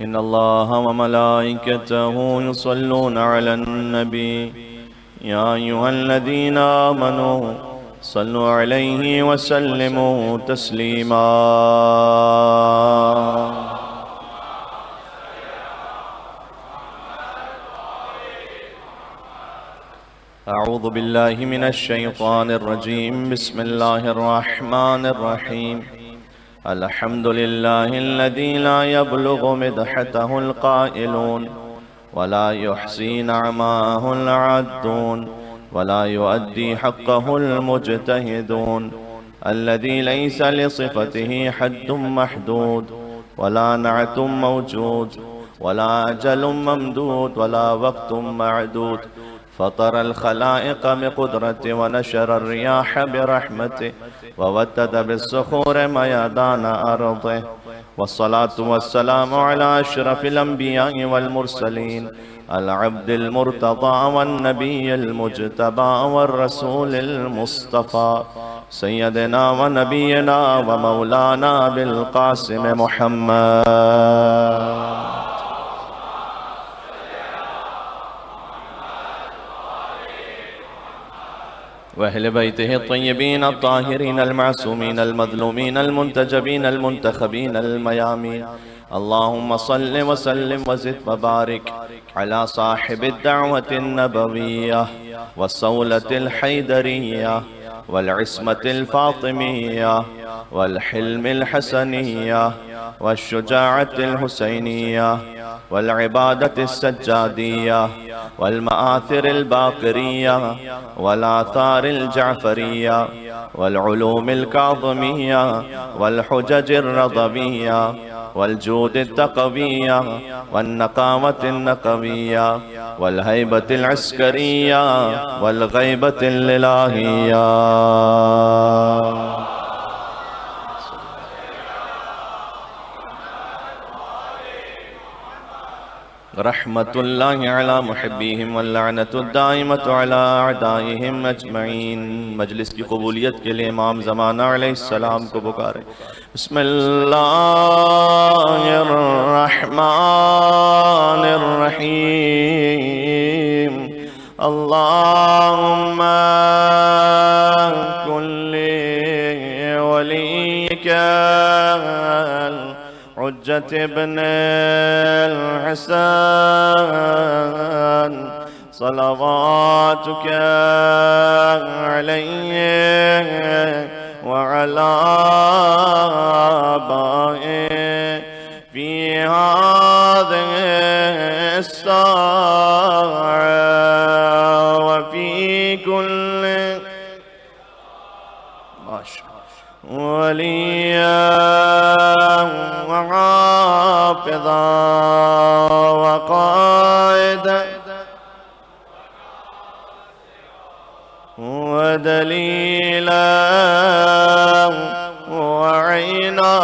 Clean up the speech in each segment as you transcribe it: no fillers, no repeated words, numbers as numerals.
إن الله وملائكته يصلون على النبي يا أيها الذين آمنوا صلوا عليه وسلموا تسليما. أعوذ بالله من الشيطان الرجيم. بسم الله الرحمن الرحيم. الحمد لله الذي لا يبلغ مدحته القائلون ولا يحصي نعماه العادون ولا يؤدي حقه المجتهدون، الذي ليس لصفته حد محدود ولا نعت موجود ولا أجل ممدود ولا وقت معدود، فطر الخلائق بقدرته ونشر الرياح برحمته وودد بالصخور ميادان أرضه، والصلاة والسلام على أشرف الأنبياء والمرسلين، العبد المرتضى والنبي المجتبى والرسول المصطفى، سيدنا ونبينا ومولانا بالقاسم محمد وأهل بيته الطيبين الطاهرين المعصومين المظلومين المنتجبين المنتخبين الميامين. اللهم صل وسلم وزد وبارك على صاحب الدعوة النبوية والصولة الحيدرية والعصمة الفاطمية والحلم الحسنية والشجاعة الحسينية والعبادة السجادية والمآثر الباقرية والآثار الجعفرية والعلوم الكاظمية والحجج الرضبية والجود التقوية والنقاوة النقوية والهيبة العسكرية والغيبة الإلهية. رحمة الله على محبيهم واللعنة الدائمة على أعدائهم أجمعين. مجلس کی قبولیت کے لئے امام زمانہ علیہ السلام کو پکارے. بسم اللہ الرحمن الرحیم. اللهم كن لوليك حجة ابن الحسن صلواتك عليه وعلى آبائه في هذه الساعة وفي كل وليا وحافظا وقائدا ودليلا وعينا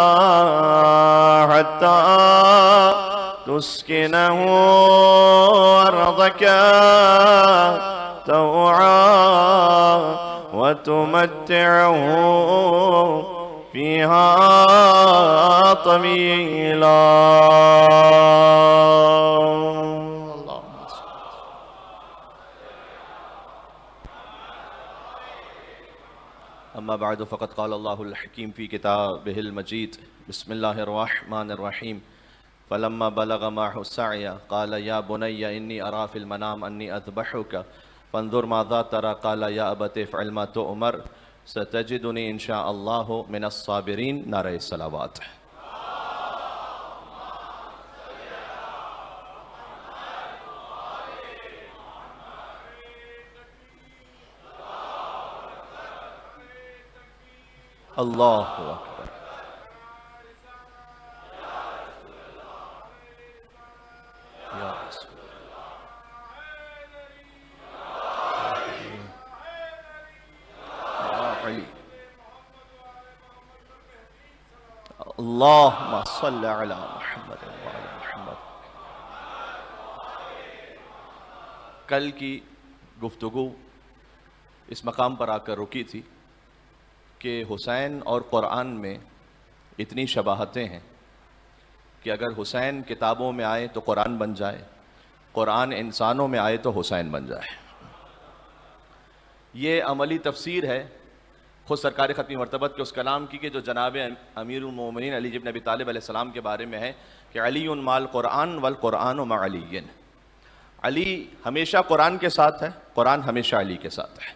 حتى تسكنه أرضك توعا وتمتعه فيها طويلا. أما بعد فقد قال الله الحكيم في كتابه المجيد. بسم الله الرحمن الرحيم. فلما بلغ معه السعي قال يا بني إني أرى في المنام أني أذبحك فانظر ماذا ترى. قال يا أبت افعل ما تؤمر ستجدني إن شاء الله من الصابرين. نعرہ الصلوات. اللہ اکبر. یا رسول اللہم صل علی محمد وعلی محمد. کل کی گفتگو اس مقام پر آ کر رکی تھی کہ حسین اور قرآن میں اتنی شباہتیں ہیں کہ اگر حسین کتابوں میں آئے تو قرآن بن جائے، قرآن انسانوں میں آئے تو حسین بن جائے۔ یہ عملی تفسیر ہے خود سرکار ختمی مرتبت کے اس کلام کی کہ جو جناب امیر المومنین علی بن ابی طالب علیہ السلام کے بارے میں ہے کہ علی مع القرآن والقرآن مع علی، علی ہمیشہ قرآن کے ساتھ ہے، قرآن ہمیشہ علی کے ساتھ ہے۔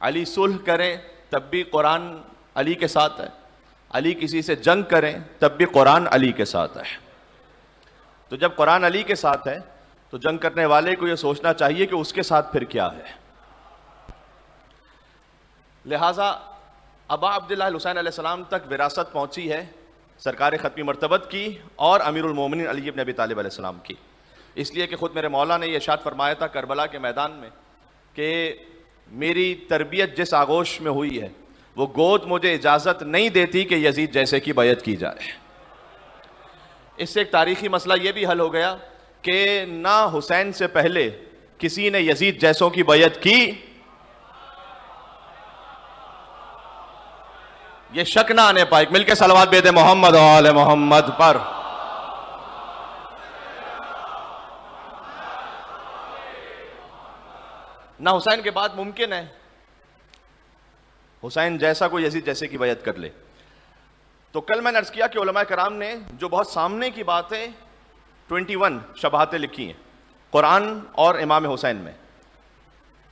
علی صلح کریں تب بھی قرآن علی کے ساتھ ہے، علی کسی سے جنگ کریں تب بھی قرآن علی کے ساتھ ہے۔ تو جب قرآن علی کے ساتھ ہے تو جنگ کرنے والے کو یہ سوچنا چاہیے کہ اس کے ساتھ پھر کیا ہے۔ لہٰذا ابا عبداللہ الحسین علیہ السلام تک وراثت پہنچی ہے سرکار ختمی مرتبت کی اور امیر المومنین علی بن ابی طالب علیہ السلام کی، اس لیے کہ خود میرے مولا نے یہ ارشاد فرمایا تھا کربلا کے میدان میں کہ میری تربیت جس آغوش میں ہوئی ہے وہ گود مجھے اجازت نہیں دیتی کہ یزید جیسے کی بیعت کی جائے۔ اس سے ایک تاریخی مسئلہ یہ بھی حل ہو گیا کہ نہ حسین سے پہلے کسی نے یزید جیسوں کی بیعت کی، یہ شک نہ آنے پائے۔ مل کے صلوات بھیجیں محمد و آل محمد پر۔ نہ حسین کے بعد ممکن ہے حسین جیسا کوئی یزید جیسے کی بیعت کر لے۔ تو کل میں نے عرض کیا کہ علماء کرام نے جو بہت سامنے کی باتیں 21 شبہاتیں لکھی ہیں قرآن اور امام حسین میں،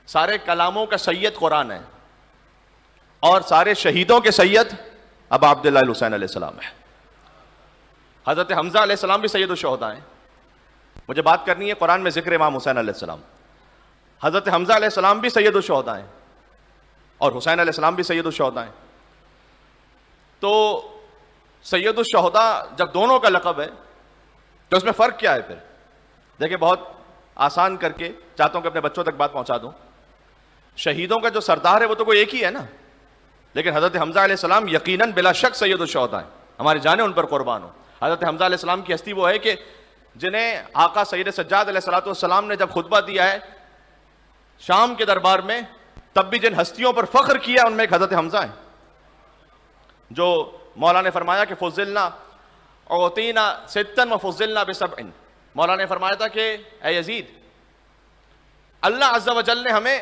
سارے کلاموں کا سید قرآن ہے اور سارے شہیدوں کے سید ابا عبداللہ الحسین علیہ السلام ہے۔ حضرت حمزہ علیہ السلام بھی سید الشہداء ہیں۔ مجھے بات کرنی ہے قرآن میں ذکر امام حسین علیہ السلام۔ حضرت حمزہ علیہ السلام بھی سید الشہداء ہیں اور حسین علیہ السلام بھی سید الشہداء ہیں۔ تو سید الشہداء جب دونوں کا لقب ہے تو اس میں فرق کیا ہے پھر؟ دیکھیں بہت آسان کر کے چاہتا ہوں کہ اپنے بچوں تک بات پہنچا دوں۔ شہیدوں کا جو سردار ہے وہ تو کوئی ایک ہی ہے نا، لیکن حضرت حمزہ علیہ السلام یقیناً بلا شک سید الشہداء ہیں، ہماری جانیں ان پر قربان ہو۔ حضرت حمزہ علیہ السلام کی ہستی وہ ہے کہ جنہیں آقا سید سجاد علیہ السلام نے جب خطبہ دیا ہے شام کے دربار میں، تب بھی جن ہستیوں پر فخر کیا ان میں ایک حضرت حمزہ ہیں، جو مولا نے فرمایا کہ فضلنا اعطینا ستا وفضلنا بسبع۔ مولا نے فرمایا تھا کہ اے یزید، اللہ عز و جل نے ہمیں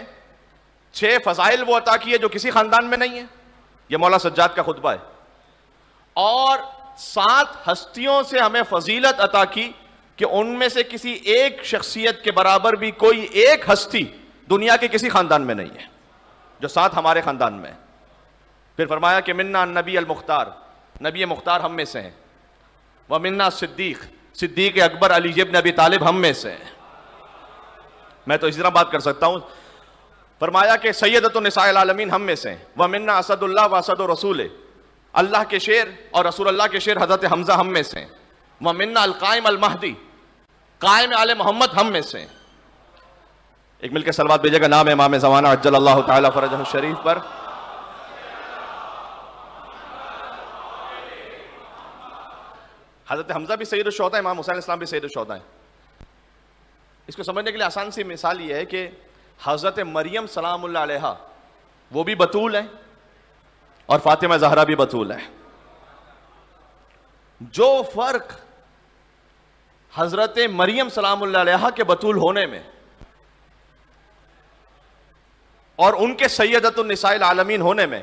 6 فضائل وہ عطا کیے جو کسی خاندان میں نہیں ہے، یہ مولا سجاد کا خطبہ ہے، اور 7 ہستیوں سے ہمیں فضیلت عطا کی کہ ان میں سے کسی ایک شخصیت کے برابر بھی کوئی ایک ہستی دنیا کے کسی خاندان میں نہیں ہے، جو 7 ہمارے خاندان میں ہے۔ پھر فرمایا کہ منا النبی المختار، نبی مختار ہم میں سے ہیں، ومنا صدیق، صدیق اکبر علی ابن ابی طالب ہم میں سے ہیں۔ میں تو اسی طرح بات کر سکتا ہوں۔ فرمایا کہ سیدۃ النساء العالمین ہم میں سے ہیں، ومنا اسد اللہ واسد رسول، اللہ کے شیر اور رسول اللہ کے شیر حضرت حمزہ ہم میں سے ہیں، ومنا القائم المہدی، قائم آل محمد ہم میں سے ہیں۔ ایک مل کے صلوات بھیجے گا نام امام زمانہ عجل اللہ تعالی فرجہ الشریف پر۔ حضرت حمزہ بھی سید الشہداء ہیں، امام حسین علیہ السلام بھی سید الشہداء ہیں۔ اس کو سمجھنے کے لیے آسان سی مثال یہ ہے کہ حضرت مریم سلام اللہ علیہا وہ بھی بطول ہے اور فاطمہ زہرا بھی بطول ہے۔ جو فرق حضرت مریم سلام اللہ علیہا کے بطول ہونے میں اور ان کے سیدۃ النساء العالمین ہونے میں،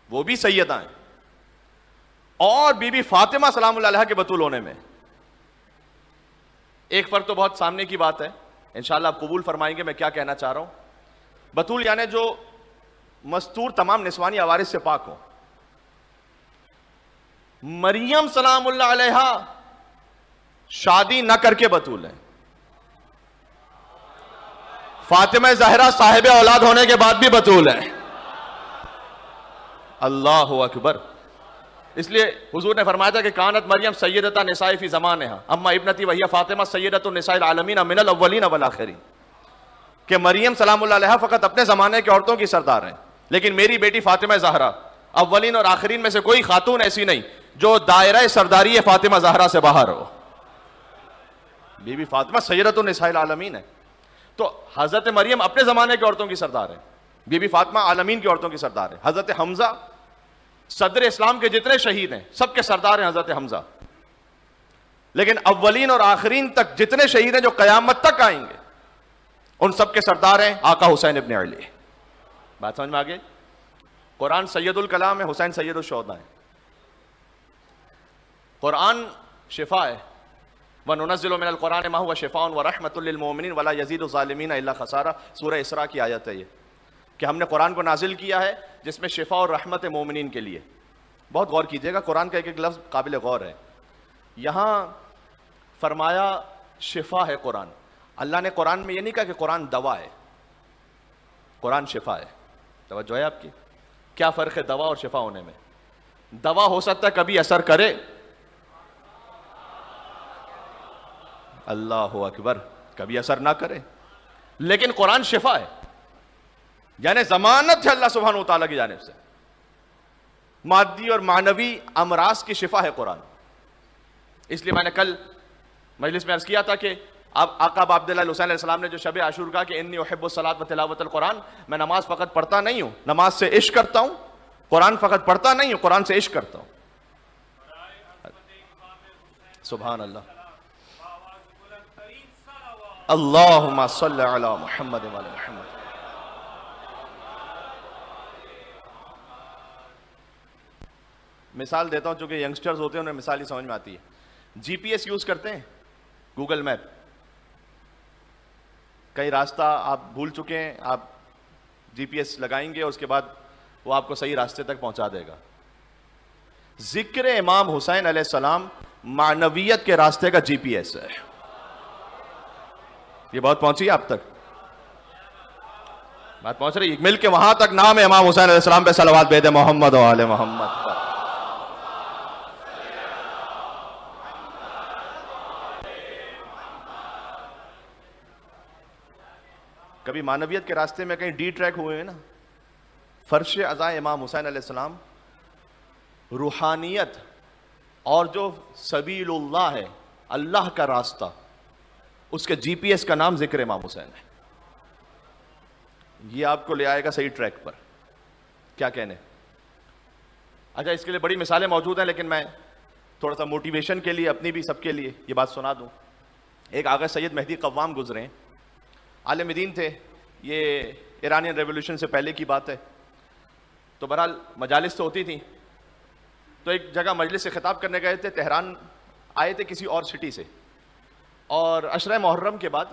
وہ بھی سیدہ ہیں، اور بی بی فاطمہ سلام اللہ علیہا کے بطول ہونے میں ایک فرق تو بہت سامنے کی بات ہے، انشاءاللہ آپ قبول فرمائیں گے میں کیا کہنا چاہ رہا ہوں۔ بطول یعنی جو مستور تمام نسوانی عوارض سے پاک ہو۔ مریم سلام اللہ علیہا شادی نہ کر کے بطول ہیں، فاطمہ زہرا صاحب اولاد ہونے کے بعد بھی بطول ہیں۔ اللہ اکبر۔ اس لیے حضور نے فرمایا تھا کہ کانت مریم سیدۃ نساء فی زمانہا اما ابنتی وہی فاطمہ سیدۃ النساء العالمین من الاولین والآخرین، کہ مریم سلام اللہ علیہا فقط اپنے زمانے کے عورتوں کی سردار ہیں، لیکن میری بیٹی فاطمہ زہرا اولین اور آخرین میں سے کوئی خاتون ایسی نہیں جو دائرہ سرداری فاطمہ زہرا سے باہر ہو۔ بی بی فاطمہ سیدۃ النساء العالمین ہے، تو حضرت مریم اپنے زمانے کے عورتوں کی سردار ہے، بی بی فاطمہ عالمین کی عورتوں کی سردار ہے۔ حضرت حمزہ صدر اسلام کے جتنے شہید ہیں سب کے سردار ہیں حضرت حمزہ، لیکن اولین اور آخرین تک جتنے شہید ہیں جو قیامت تک آئیں گے ان سب کے سردار ہیں آقا حسین ابن علی. بات سمجھ میں آگے؟ قرآن سید الکلام ہے، حسین سید الشہداء ہے. قرآن شفا ہے. وَنُنَزِّلُ مِنَ الْقُرْآنِ مَا هُوَ شِفَاءٌ وَرَحْمَةٌ لِّلْمُؤْمِنِينَ وَلَا يَزِيدُ الظَّالِمِينَ إِلَّا خَسَارًا. سورہ اسراء کی آیت ہے یہ کہ ہم نے قرآن کو نازل کیا ہے جس میں شفا اور رحمت مومنین کے لیے. بہت غور کیجئے گا، قرآن کا ایک ایک لفظ قابل غور ہے. یہاں فرمایا شفا ہے قرآن. اللہ نے قرآن میں یہ نہیں کہا کہ قرآن دوا ہے، قرآن شفا ہے. توجہ ہے آپ کی؟ کیا فرق ہے دوا اور شفا ہونے میں؟ دوا ہو سکتا ہے کبھی اثر کرے، اللہ اکبر، کبھی اثر نہ کرے، لیکن قرآن شفا ہے، یعنی ضمانت ہے اللہ سبحانہ و تعالیٰ کی جانب سے. مادی اور معنوی امراض کی شفا ہے قرآن. اس لیے میں نے کل مجلس میں عرض کیا تھا کہ آقا ابا عبداللہ حسین علیہ السلام نے جو شب عاشور کہا کہ انی احب الصلاۃ و تلاوت القرآن، میں نماز فقط پڑھتا نہیں ہوں، نماز سے عشق کرتا ہوں. قرآن فقط پڑھتا نہیں ہوں، قرآن سے عشق کرتا ہوں. سبحان اللہ. اللہم صلی علی محمد و علی محمد. مثال دیتا ہوں چونکہ ینگسٹرز ہوتے ہیں انہیں مثال ہی سمجھ میں آتی ہے. جی پی ایس یوز کرتے ہیں، گوگل میپ. کئی راستہ آپ بھول چکے ہیں، آپ جی پی ایس لگائیں گے اور اس کے بعد وہ آپ کو صحیح راستے تک پہنچا دے گا. ذکر امام حسین علیہ السلام معنویت کے راستے کا جی پی ایس ہے. یہ بات پہنچی آپ تک؟ بات پہنچ رہی ہے؟ مل کے وہاں تک نام ہے امام حسین علیہ السلام پہ صلوات بھیجے محمد و آل محمد پر. کبھی معنویت کے راستے میں کہیں ڈی ٹریک ہوئے ہیں نا؟ فرش عزائے امام حسین علیہ السلام، روحانیت اور جو سبیل اللہ ہے، اللہ کا راستہ، اس کے جی پی ایس کا نام ذکر امام حسین ہے. یہ آپ کو لے آئے گا صحیح ٹریک پر. کیا کہنے؟ اچھا، اس کے لیے بڑی مثالیں موجود ہیں لیکن میں تھوڑا سا موٹیویشن کے لیے اپنی بھی سب کے لیے یہ بات سنا دوں. ایک آغا سید مہدی قوام گزرے ہیں، عالم دین تھے. یہ ایرانین ریولوشن سے پہلے کی بات ہے. تو بہرحال مجالس تو ہوتی تھیں. تو ایک جگہ مجلس سے خطاب کرنے گئے تھے، تہران آئے تھے کسی اور سٹی سے، اور عشرہ محرم کے بعد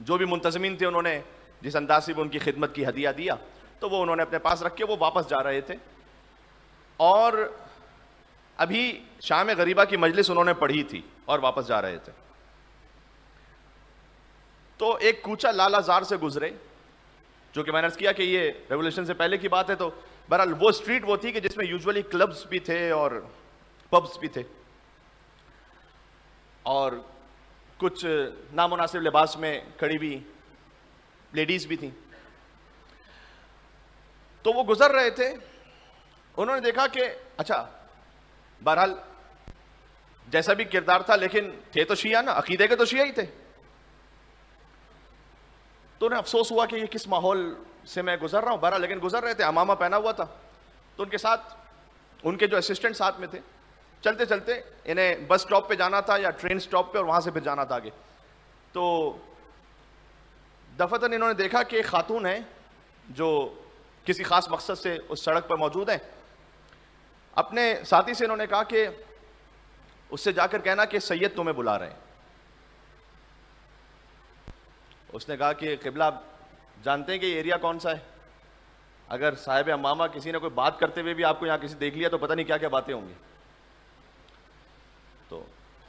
جو بھی منتظمین تھے انہوں نے جس انداز سے بھی ان کی خدمت کی ہدیہ دیا تو وہ انہوں نے اپنے پاس رکھ کے وہ واپس جا رہے تھے. اور ابھی شام غریبہ کی مجلس انہوں نے پڑھی تھی اور واپس جا رہے تھے. تو ایک کوچہ لالا زار سے گزرے، جو کہ میں نے عرض کیا کہ یہ ریولوشن سے پہلے کی بات ہے. تو بہرحال وہ اسٹریٹ وہ تھی کہ جس میں یوزولی کلبز بھی تھے اور پبز بھی تھے، اور کچھ نامناسب لباس میں کھڑی بھی لیڈیز بھی تھیں. تو وہ گزر رہے تھے، انہوں نے دیکھا کہ اچھا بہرحال جیسا بھی کردار تھا لیکن تھے تو شیعہ نا، عقیدے کے تو شیعہ ہی تھے. تو انہیں افسوس ہوا کہ یہ کس ماحول سے میں گزر رہا ہوں. بہرحال لیکن گزر رہے تھے، عمامہ پہنا ہوا تھا. تو ان کے ساتھ ان کے جو اسسٹنٹ ساتھ میں تھے، چلتے چلتے انہیں بس سٹاپ پہ جانا تھا یا ٹرین سٹاپ پہ، اور وہاں سے پھر جانا تھا آگے. تو دفعتاً انہوں نے دیکھا کہ ایک خاتون ہے جو کسی خاص مقصد سے اس سڑک پر موجود ہیں. اپنے ساتھی سے انہوں نے کہا کہ اس سے جا کر کہنا کہ سید تمہیں بلا رہے ہیں. اس نے کہا کہ قبلہ آپ جانتے ہیں کہ یہ ایریا کون سا ہے؟ اگر صاحب امامہ کسی نے کوئی بات کرتے ہوئے بھی آپ کو یہاں کسی دیکھ لیا تو پتہ نہیں کیا کیا باتیں ہوں گی. تو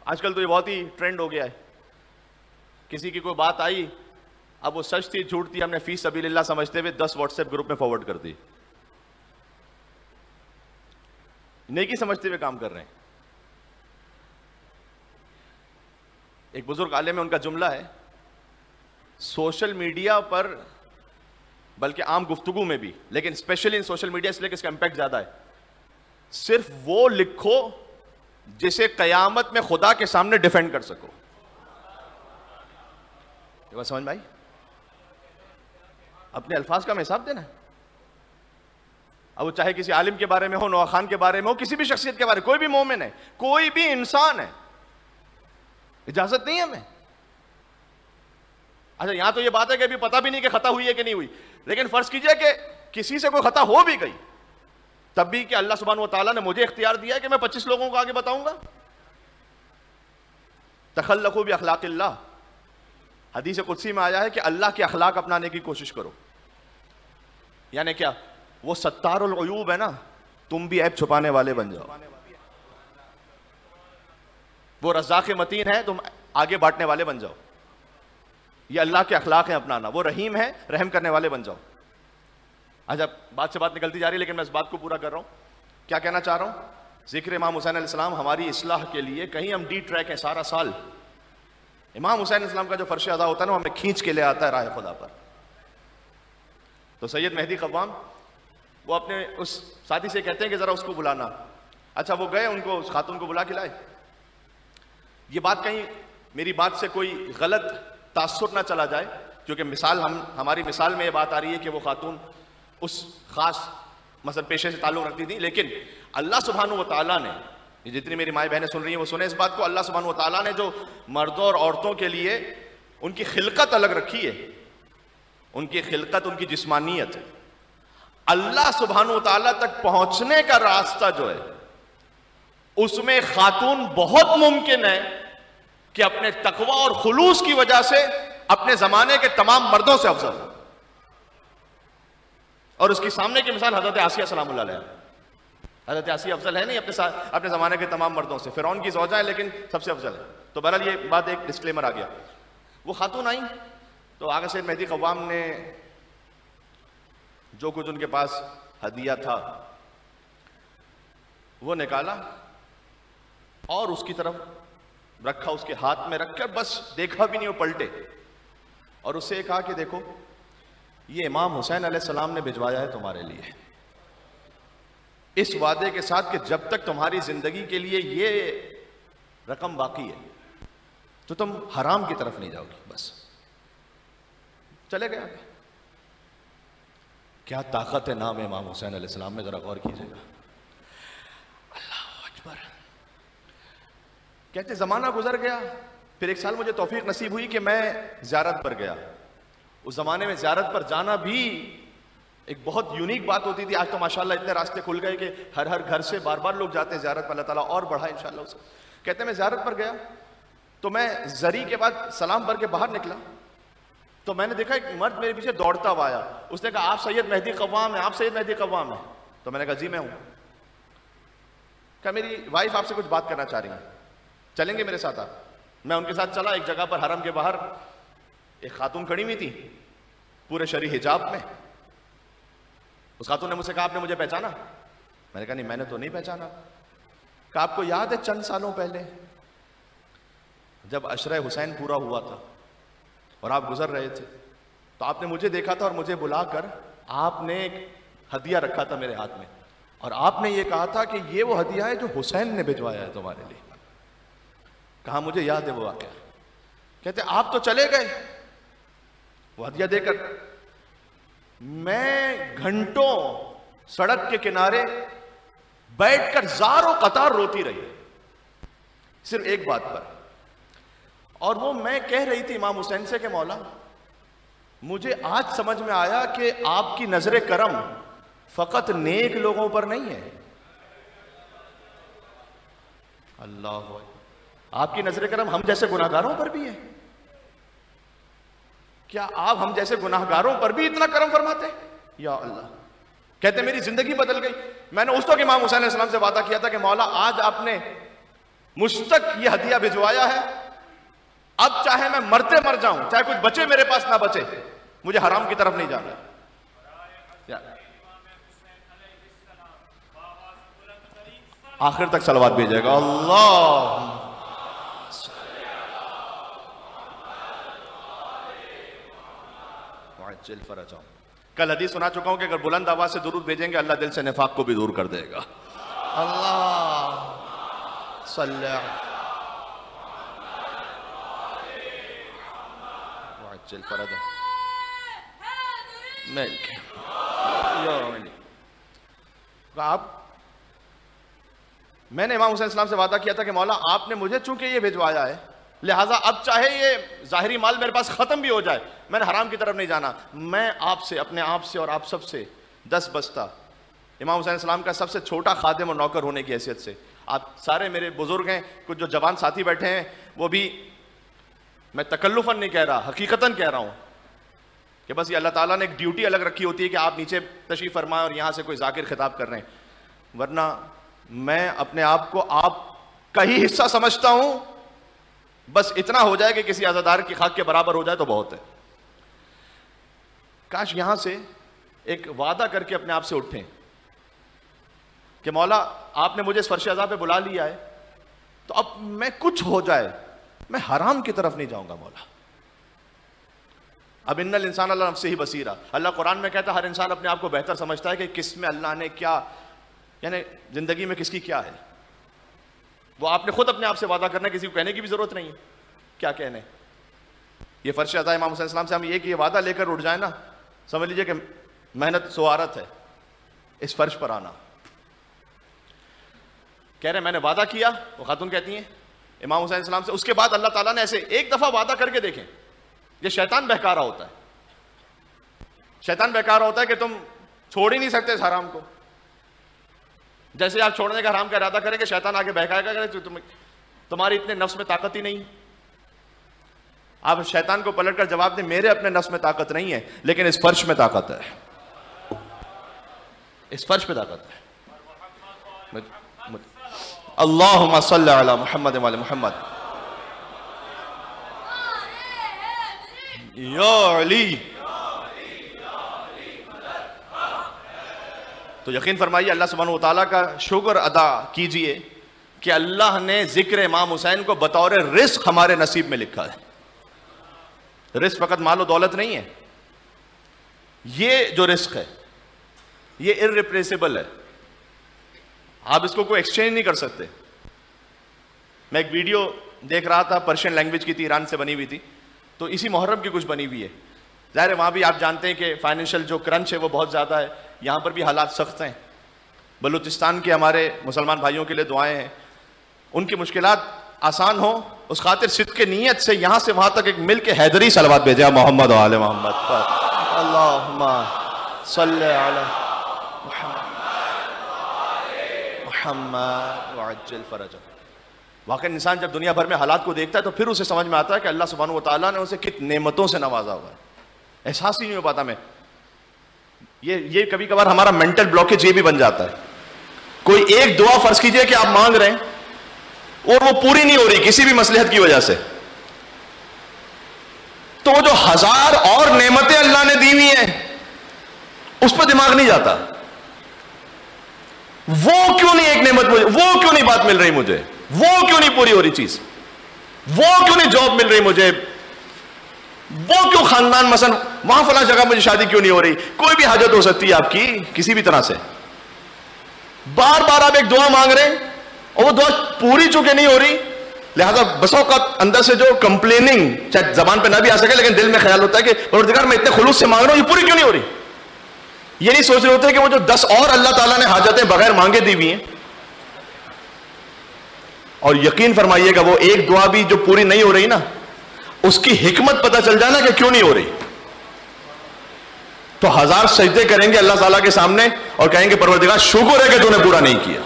آج کل تو یہ بہت ہی ٹرینڈ ہو گیا ہے، کسی کی کوئی بات آئی، اب وہ سچ تھی جھوٹ تھی، ہم نے فی سبیل اللہ سمجھتے ہوئے 10 واٹس ایپ گروپ میں فارورڈ کر دی. نیکی سمجھتے ہوئے کام کر رہے ہیں. ایک بزرگ عالم ہے، ان کا جملہ ہے، سوشل میڈیا پر بلکہ عام گفتگو میں بھی، لیکن اسپیشلی ان سوشل میڈیا اس لیے کہ اس کا امپیکٹ زیادہ ہے، صرف وہ لکھو جسے قیامت میں خدا کے سامنے ڈیفینڈ کر سکو. یہ بات سمجھ میں آئی؟ اپنے الفاظ کا ہمیں حساب دینا ہے. اب وہ چاہے کسی عالم کے بارے میں ہو، نوا خان کے بارے میں ہو، کسی بھی شخصیت کے بارے میں، کوئی بھی مومن ہے، کوئی بھی انسان ہے، اجازت نہیں ہے ہمیں. اچھا یہاں تو یہ بات ہے کہ ابھی پتہ بھی نہیں کہ خطا ہوئی ہے کہ نہیں ہوئی, لیکن فرض کیجئے کہ کسی سے کوئی خطا ہو بھی گئی, تب بھی کہ اللہ سبحانہ و تعالیٰ نے مجھے اختیار دیا ہے کہ میں 25 لوگوں کو آگے بتاؤں گا. تخلقوا باخلاق اللہ, حدیث قدسی میں آیا ہے کہ اللہ کے اخلاق اپنانے کی کوشش کرو. یعنی کیا؟ وہ ستار العیوب ہے نا, تم بھی عیب چھپانے والے بن جاؤ. وہ رزاق متین ہے, تم آگے بانٹنے والے بن جاؤ. یہ اللہ کے اخلاق ہیں اپنانا. وہ رحیم ہے, رحم کرنے والے بن جاؤ. آج اب بات سے بات نکلتی جا رہی ہے, لیکن میں اس بات کو پورا کر رہا ہوں. کیا کہنا چاہ رہا ہوں؟ ذکر امام حسین علیہ السلام ہماری اصلاح کے لیے, کہیں ہم ڈی ٹریک ہیں سارا سال. امام حسین علیہ السلام کا جو فرش ادا ہوتا ہے نا, ہمیں کھینچ کے لے آتا ہے راہ خدا پر. تو سید مہدی قوام وہ اپنے اس ساتھی سے کہتے ہیں کہ ذرا اس کو بلانا. اچھا وہ گئے, ان کو اس خاتون کو بلا کے لائے. یہ بات کہیں میری بات سے کوئی غلط تاثر نہ چلا جائے, کیونکہ مثال ہماری مثال میں یہ بات آ رہی ہے کہ وہ خاتون اس خاص مثلا پیشے سے تعلق رکھتی تھی, لیکن اللہ سبحانہ و تعالیٰ نے, یہ جتنی میری مائیں بہنیں سن رہی ہیں وہ سنیں اس بات کو, اللہ سبحانہ و تعالیٰ نے جو مردوں اور عورتوں کے لیے ان کی خلقت الگ رکھی ہے, ان کی خلقت, ان کی جسمانیت, اللہ سبحانہ و تعالیٰ تک پہنچنے کا راستہ جو ہے اس میں خاتون بہت ممکن ہے کہ اپنے تقوی اور خلوص کی وجہ سے اپنے زمانے کے تمام مردوں سے افضل ہو. اور اس کی سامنے کی مثال حضرت آسیہ سلام اللہ علیہ. حضرت آسیہ افضل ہے نہیں اپنے زمانے کے تمام مردوں سے, فرعون کی زوجہ ہے لیکن سب سے افضل ہے. تو بہرحال یہ بات ایک ڈسکلیمر آ گیا. وہ خاتون آئیں تو آگے سے مہدی قوام نے جو کچھ ان کے پاس ہدیہ تھا وہ نکالا اور اس کی طرف رکھا, اس کے ہاتھ میں رکھ کر بس دیکھا بھی نہیں, وہ پلٹے اور اس سے کہا کہ دیکھو یہ امام حسین علیہ السلام نے بھجوایا ہے تمہارے لیے, اس وعدے کے ساتھ کہ جب تک تمہاری زندگی کے لیے یہ رقم باقی ہے تو تم حرام کی طرف نہیں جاؤ گی. بس چلے گئے. کیا طاقت ہے نام امام حسین علیہ السلام میں, ذرا غور کیجیے گا. اللہ اکبر. کہتے زمانہ گزر گیا, پھر ایک سال مجھے توفیق نصیب ہوئی کہ میں زیارت پر گیا. اس زمانے میں زیارت پر جانا بھی ایک بہت یونیک بات ہوتی تھی. آج تو ماشاءاللہ اتنے راستے کھل گئے کہ ہر گھر سے بار بار لوگ جاتے ہیں زیارت پر. اللہ تعالیٰ اور بڑھائے انشاءاللہ اسے. کہتے ہیں میں زیارت پر گیا تو میں زری کے بعد سلام بھر کے باہر نکلا تو میں نے دیکھا ایک مرد میرے پیچھے دوڑتا ہوا آیا. اس نے کہا آپ سید مہدی قوام ہیں, آپ سید مہدی قوام ہیں. تو میں نے کہا جی میں ہوں. کہا میری وائف آپ سے کچھ بات کرنا چاہ رہی ہیں, چلیں گے میرے ساتھ آپ؟ میں ان کے ساتھ چلا. ایک جگہ پر حرم کے باہر ایک خاتون کھڑی ہوئی تھی پورے شرعی حجاب میں. اس خاتون نے مجھ سے کہا آپ نے مجھے پہچانا؟ میں نے کہا نہیں میں نے تو نہیں پہچانا. کہا آپ کو یاد ہے چند سالوں پہلے جب عشرہ حسین پورا ہوا تھا اور آپ گزر رہے تھے تو آپ نے مجھے دیکھا تھا اور مجھے بلا کر آپ نے ایک ہدیہ رکھا تھا میرے ہاتھ میں اور آپ نے یہ کہا تھا کہ یہ وہ ہدیہ ہے جو حسین نے بھجوایا ہے تمہارے لیے. کہا مجھے یاد ہے وہ واقعہ. کہتے آپ تو چلے گئے وہ ہدیہ دے کر. میں گھنٹوں سڑک کے کنارے بیٹھ کر زار و قطار روتی رہی صرف ایک بات پر, اور وہ میں کہہ رہی تھی امام حسین سے کہ مولا مجھے آج سمجھ میں آیا کہ آپ کی نظر کرم فقط نیک لوگوں پر نہیں ہے. اللہ, آپ کی نظر کرم ہم جیسے گناہگاروں پر بھی ہے. کیا آپ ہم جیسے گناہگاروں پر بھی اتنا کرم فرماتے ہیں؟ یا اللہ. کہتے میری زندگی بدل گئی. میں نے اس وقت امام حسین علیہ السلام سے وعدہ کیا تھا کہ مولا آج آپ نے مجھ تک یہ ہدیہ بھجوایا ہے, اب چاہے میں مرتے مر جاؤں, چاہے کچھ بچے میرے پاس نہ بچے, مجھے حرام کی طرف نہیں جانا. آخر تک صلوات بھیجے گا. اللہ معجل فرجہم. کل حدیث سنا چکا ہوں کہ اگر بلند آواز سے درود بھیجیں گے اللہ دل سے نفاق کو بھی دور کر دے گا. اللہ صلی معجل فرجہم. میں نے امام حسین السلام سے وعدہ کیا تھا کہ مولا آپ نے مجھے چونکہ یہ بھجوایا ہے لہٰذا اب چاہے یہ ظاہری مال میرے پاس ختم بھی ہو جائے، میں نے حرام کی طرف نہیں جانا. میں آپ سے، اپنے آپ سے اور آپ سب سے 10 بستہ امام حسین علیہ السلام کا سب سے چھوٹا خادم اور نوکر ہونے کی حیثیت سے، آپ سارے میرے بزرگ ہیں، کچھ جو جوان ساتھی بیٹھے ہیں وہ بھی، میں تکلفاً نہیں کہہ رہا، حقیقتاً کہہ رہا ہوں کہ بس یہ اللہ تعالیٰ نے ایک ڈیوٹی الگ رکھی ہوتی ہے کہ آپ نیچے تشریف فرمائیں اور یہاں سے کوئی ذاکر خطاب کر رہے ہیں، ورنہ میں اپنے آپ کو آپ کا ہی حصہ سمجھتا ہوں. بس اتنا ہو جائے کہ کسی عزادار کی خاک کے برابر ہو جائے تو بہت ہے. کاش یہاں سے ایک وعدہ کر کے اپنے آپ سے اٹھیں کہ مولا آپ نے مجھے اس فرش عزا پہ بلا لیا ہے تو اب میں کچھ ہو جائے میں حرام کی طرف نہیں جاؤں گا مولا. اب ان الانسان اللہ نفسہ ہی بصیرہ، اللہ قرآن میں کہتا ہے ہر انسان اپنے آپ کو بہتر سمجھتا ہے کہ کس میں اللہ نے کیا، یعنی زندگی میں کس کی کیا ہے. وہ آپ نے خود اپنے آپ سے وعدہ کرنا ہے، کسی کو کہنے کی بھی ضرورت نہیں ہے. کیا کہنے؟ یہ فرش عزا امام حسین السلام سے ہم یہ وعدہ لے کر اٹھ جائیں نا، سمجھ لیجئے کہ محنت سوارت ہے اس فرش پر آنا. کہہ رہے میں نے وعدہ کیا، وہ خاتون کہتی ہیں امام حسین السلام سے. اس کے بعد اللہ تعالیٰ نے ایسے ایک دفعہ وعدہ کر کے دیکھیں. یہ شیطان بہکا رہا ہوتا ہے، شیطان بہکا رہا ہوتا ہے کہ تم چھوڑ ہی نہیں سکتے اس حرام کو. جیسے آپ چھوڑنے کا حرام کا ارادہ کریں کہ شیطان آگے بہکائے گا کہ تمہاری اتنے نفس میں طاقت ہی نہیں. آپ شیطان کو پلٹ کر جواب دیں میرے اپنے نفس میں طاقت نہیں ہے، لیکن اس فرش میں طاقت ہے، اس فرش پہ طاقت ہے. اللہم صلی علی محمد وعلی محمد. یا علی. تو یقین فرمائیے اللہ سبحانہ وتعالیٰ کا شکر ادا کیجئے کہ اللہ نے ذکر امام حسین کو بطور رزق ہمارے نصیب میں لکھا ہے. رزق فقط مال و دولت نہیں ہے، یہ جو رزق ہے یہ irreplaceable ہے، آپ اس کو کوئی ایکسچینج نہیں کر سکتے. میں ایک ویڈیو دیکھ رہا تھا، پرشین لینگویج کی تھی، ایران سے بنی ہوئی تھی، تو اسی محرم کی کچھ بنی ہوئی ہے. ظاہر ہے وہاں بھی آپ جانتے ہیں کہ فائنینشیل جو کرنچ ہے وہ بہت زیادہ ہے، یہاں پر بھی حالات سخت ہیں. بلوچستان کے ہمارے مسلمان بھائیوں کے لیے دعائیں ہیں، ان کی مشکلات آسان ہوں، اس خاطر صدق کے نیت سے یہاں سے وہاں تک ایک مل کے حیدری صلوات بھیجا محمد و آل محمد پر. اللہم صلی علی محمد وعجل فرجہ. واقعی انسان جب دنیا بھر میں حالات کو دیکھتا ہے تو پھر اسے سمجھ میں آتا ہے کہ اللہ سبحانہ وتعالیٰ نے اسے کتنی نعمتوں سے نوازا ہوا ہے. احساس ہی نہیں ہو پاتا. میں یہ کبھی کبھار ہمارا مینٹل بلاکیج یہ بھی بن جاتا ہے. کوئی ایک دعا فرض کیجئے کہ آپ مانگ رہے ہیں اور وہ پوری نہیں ہو رہی کسی بھی مصلحت کی وجہ سے، تو وہ جو 1000 اور نعمتیں اللہ نے دی ہوئی ہیں اس پہ دماغ نہیں جاتا. وہ کیوں نہیں ایک نعمت مجھے، وہ کیوں نہیں بات مل رہی مجھے، وہ کیوں نہیں پوری ہو رہی چیز، وہ کیوں نہیں جاب مل رہی مجھے، وہ کیوں خاندان مثلا وہاں فلاں جگہ مجھے شادی کیوں نہیں ہو رہی. کوئی بھی حاجت ہو سکتی ہے آپ کی کسی بھی طرح سے. بار بار آپ ایک دعا مانگ رہے ہیں اور وہ دعا پوری چونکہ نہیں ہو رہی، لہذا بس اوقات اندر سے جو کمپلیننگ چاہے زبان پہ نہ بھی آ سکے لیکن دل میں خیال ہوتا ہے کہ پروردگار میں اتنے خلوص سے مانگ رہا ہوں، یہ پوری کیوں نہیں ہو رہی. یہ نہیں سوچ رہے ہوتے کہ وہ جو 10 اور اللہ تعالیٰ نے حاجتیں بغیر مانگے دی ہوئی ہیں. اور یقین فرمائیے گا وہ ایک دعا بھی جو پوری نہیں ہو رہی نا، اس کی حکمت پتہ چل جائے نا کہ کیوں نہیں ہو رہی، تو 1000 سجدے کریں گے اللہ تعالیٰ کے سامنے اور کہیں گے پروردگار شکر ہے کہ تو نے پورا نہیں کیا.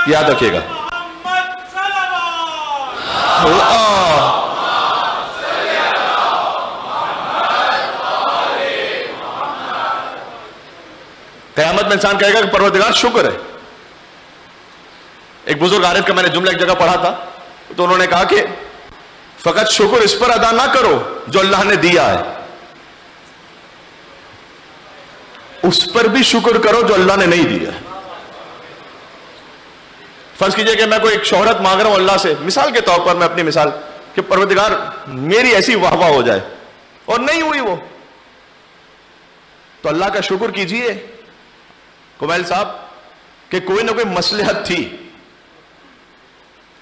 یاد رکھیے گا. قیامت میں انسان کہے گا کہ پروردگار شکر ہے. ایک بزرگ عارف کا میں نے جملہ ایک جگہ پڑھا تھا تو انہوں نے کہا کہ فقط شکر اس پر ادا نہ کرو جو اللہ نے دیا ہے، اس پر بھی شکر کرو جو اللہ نے نہیں دیا. فرض کیجئے کہ میں کوئی ایک شہرت مانگ رہا ہوں اللہ سے، مثال کے طور پر میں اپنی مثال کہ پروردگار میری ایسی واہ واہ ہو جائے، اور نہیں ہوئی وہ، تو اللہ کا شکر کیجئے کمیل صاحب کہ کوئی نہ کوئی مصلحت تھی،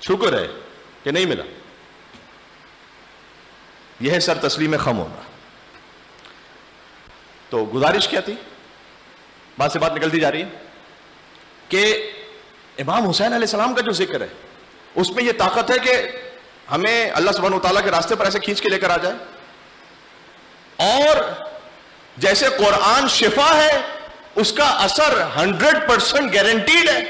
شکر ہے کہ نہیں ملا. یہ ہے سر تسلیم خم ہونا. تو گزارش کیا تھی، بات سے بات نکلتی جا رہی ہے کہ امام حسین علیہ السلام کا جو ذکر ہے اس میں یہ طاقت ہے کہ ہمیں اللہ سبحانہ وتعالیٰ کے راستے پر ایسے کھینچ کے لے کر آ جائے. اور جیسے قرآن شفا ہے, اس کا اثر 100% گارنٹیڈ ہے,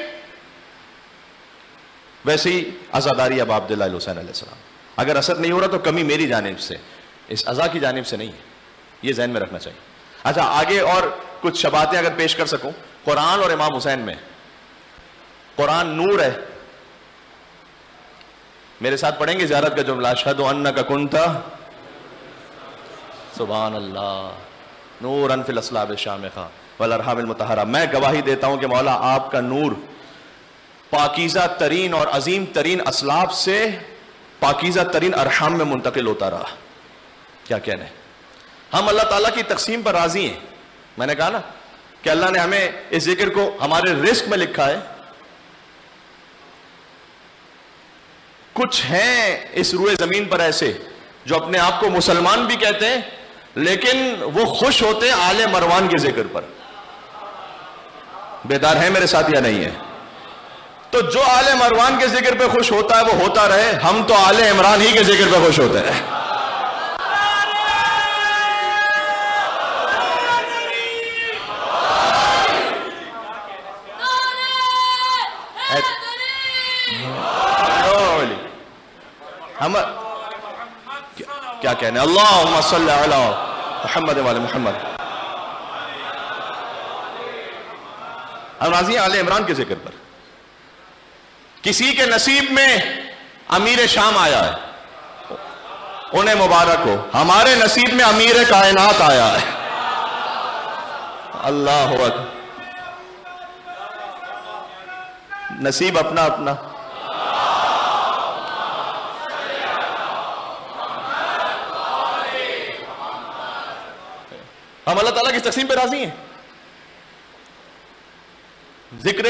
ویسے ہی عزاداری اب عبداللہ الحسین علیہ السلام. اگر اثر نہیں ہو رہا تو کمی میری جانب سے, اس عزا کی جانب سے نہیں ہے, یہ ذہن میں رکھنا چاہیے. اچھا آگے اور کچھ شباتیں اگر پیش کر سکوں. قرآن اور امام حسین میں, قرآن نور ہے. میرے ساتھ پڑھیں گے زیارت کا جملہ, اشہد انک کنت سبحان اللہ نورا فی الاصلاب الشامخہ والارحام المطہرہ. میں گواہی دیتا ہوں کہ مولا آپ کا نور پاکیزہ ترین اور عظیم ترین اصلاب سے پاکیزہ ترین ارحام میں منتقل ہوتا رہا. کیا کہنے, ہم اللہ تعالیٰ کی تقسیم پر راضی ہیں. میں نے کہا نا کہ اللہ نے ہمیں اس ذکر کو ہمارے رزق میں لکھا ہے. کچھ ہیں اس روئے زمین پر ایسے جو اپنے آپ کو مسلمان بھی کہتے ہیں, لیکن وہ خوش ہوتے ہیں آل مروان کے ذکر پر. بیدار ہیں میرے ساتھ یا نہیں ہے؟ تو جو آل مروان کے ذکر پہ خوش ہوتا ہے وہ ہوتا رہے, ہم تو آل عمران ہی کے ذکر پہ خوش ہوتے ہیں. ہم کیا کہنے, اللہم صلی علی محمد وعلی محمد. ہم راضی ہیں آل عمران کے ذکر پر. کسی کے نصیب میں امیر شام آیا ہے, انہیں مبارک ہو. ہمارے نصیب میں امیر کائنات آیا ہے. اللہ اکبر. نصیب اپنا اپنا. ہم اللہ تعالیٰ کی تقسیم پہ راضی ہیں. ذکر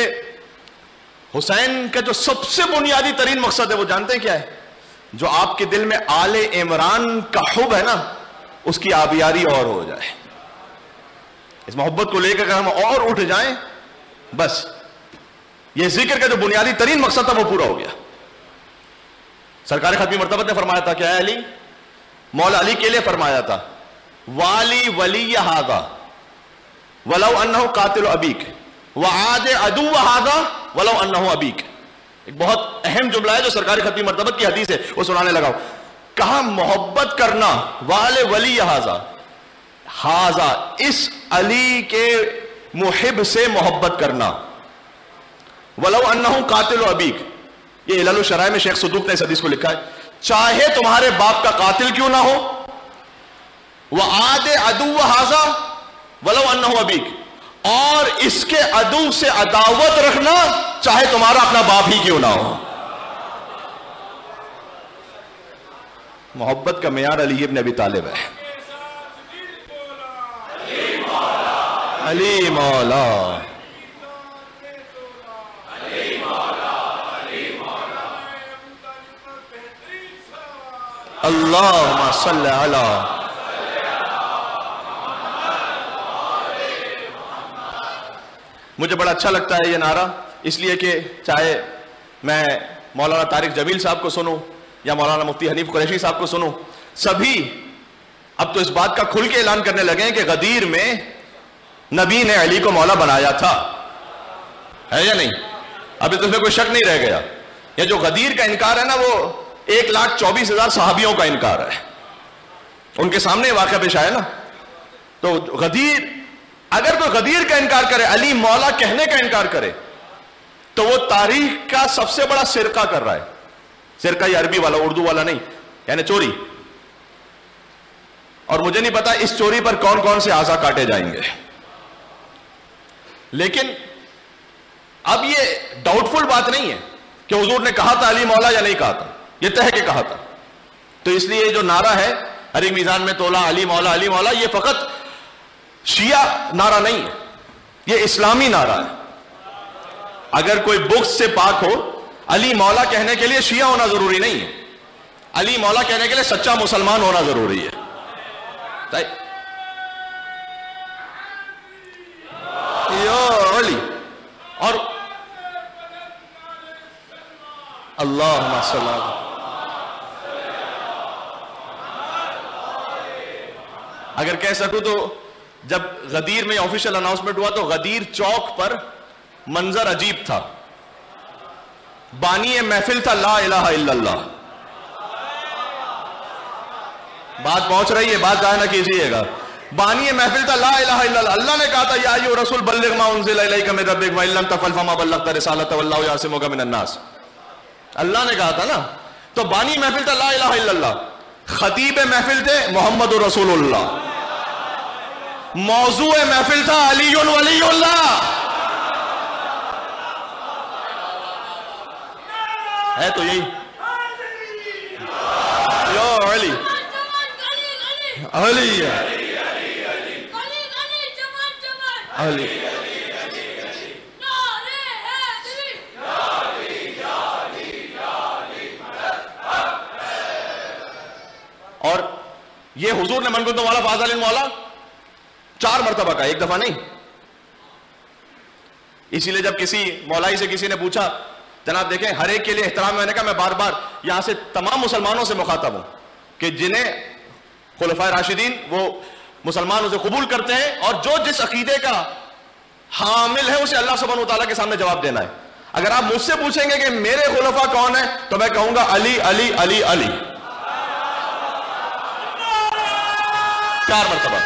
حسین کا جو سب سے بنیادی ترین مقصد ہے وہ جانتے ہیں کیا ہے؟ جو آپ کے دل میں آل عمران کا حب ہے نا, اس کی آبیاری اور ہو جائے. اس محبت کو لے کر ہم اور اٹھ جائیں, بس یہ ذکر کا جو بنیادی ترین مقصد تھا وہ پورا ہو گیا. سرکار ختمی مرتبت نے فرمایا تھا کہ اے علی, مولا علی کے لیے فرمایا تھا, والی ولی ہذا ولو انہ قاتل ابیک وعاد عدو ہذا ولو انہ ابیک. ایک بہت اہم جملہ ہے جو سرکار ختمی مرتبت کی حدیث ہے, وہ سنانے لگا. کہا محبت کرنا, وال ولی ہذا, ہذا اس علی کے محب سے محبت کرنا, ولو انہ قاتل ابیک. یہ علل الشرائع میں شیخ صدوق نے اس حدیث کو لکھا ہے, چاہے تمہارے باپ کا قاتل کیوں نہ ہو, وعاد عدو ہذا ولو انہ ابیک, اور اس کے عدو سے عداوت رکھنا چاہے تمہارا اپنا باپ ہی کیوں نہ ہو. محبت کا معیار علی ابن ابی طالب ہے. علی مولا, اللہم صلی علی. مجھے بڑا اچھا لگتا ہے یہ نعرہ, اس لیے کہ چاہے میں مولانا طارق جمیل صاحب کو سنوں یا مولانا مفتی حنیف قریشی صاحب کو سنوں, سبھی اب تو اس بات کا کھل کے اعلان کرنے لگے ہیں کہ غدیر میں نبی نے علی کو مولا بنایا تھا, ہے یا نہیں؟ ابھی تو اس میں کوئی شک نہیں رہ گیا. یہ جو غدیر کا انکار ہے نا, وہ 1,24,000 صحابیوں کا انکار ہے. ان کے سامنے یہ واقعہ پیش آیا نا. تو غدیر, اگر کوئی غدیر کا انکار کرے, علی مولا کہنے کا انکار کرے, تو وہ تاریخ کا سب سے بڑا سرقہ کر رہا ہے. سرقہ یہ عربی والا, اردو والا نہیں, یعنی چوری. اور مجھے نہیں پتا اس چوری پر کون کون سے اعضاء کاٹے جائیں گے. لیکن اب یہ ڈاؤٹ فل بات نہیں ہے کہ حضور نے کہا تھا علی مولا یا نہیں کہا تھا, یہ طے کے کہا تھا. تو اس لیے جو نعرہ ہے ہر ایک میزان میں تولا علی مولا علی مولا, یہ فقط شیعہ نعرہ نہیں ہے, یہ اسلامی نعرہ ہے. اگر کوئی بغض سے پاک ہو, علی مولا کہنے کے لیے شیعہ ہونا ضروری نہیں ہے. علی مولا کہنے کے لیے سچا مسلمان ہونا ضروری ہے. علی اور اللہم صلی اللہ. اگر کہہ سکوں تو جب غدیر میں آفیشیل اناؤنسمنٹ ہوا تو غدیر چوک پر منظر عجیب تھا. بانی محفل تھا لا الہ الا اللہ. بات پہنچ رہی ہے, بات ضائع نہ کیجیے گا. بانی محفل تھا لا الہ الا اللہ. اللہ نے کہا تھا یا ایھا الرسول بلغ ما انزل الیک من ربک وان لم تفعل فما بلغت رسالتہ واللہ یعصمک من الناس. اللہ نے کہا تھا نا. تو بانی محفل تھا لا الہ الا اللہ. خطیب محفل تھے محمد رسول اللہ. موضوع محفل تھا علی ولی اللہ. ہے تو یہی یا علی علی علی. اور یہ حضور نے من کنتم مولا فاز علی مولا 4 مرتبہ کا, ایک دفعہ نہیں. اسی لیے جب کسی مولائی سے کسی نے پوچھا جناب دیکھیں ہر ایک کے لیے احترام, میں نے کہا میں بار بار یہاں سے تمام مسلمانوں سے مخاطب ہوں کہ جنہیں خلفائے راشدین وہ مسلمان اسے قبول کرتے ہیں اور جو جس عقیدے کا حامل ہے اسے اللہ سبحانہ وتعالیٰ کے سامنے جواب دینا ہے. اگر آپ مجھ سے پوچھیں گے کہ میرے خلفاء کون ہیں تو میں کہوں گا علی علی علی علی 4 مرتبہ.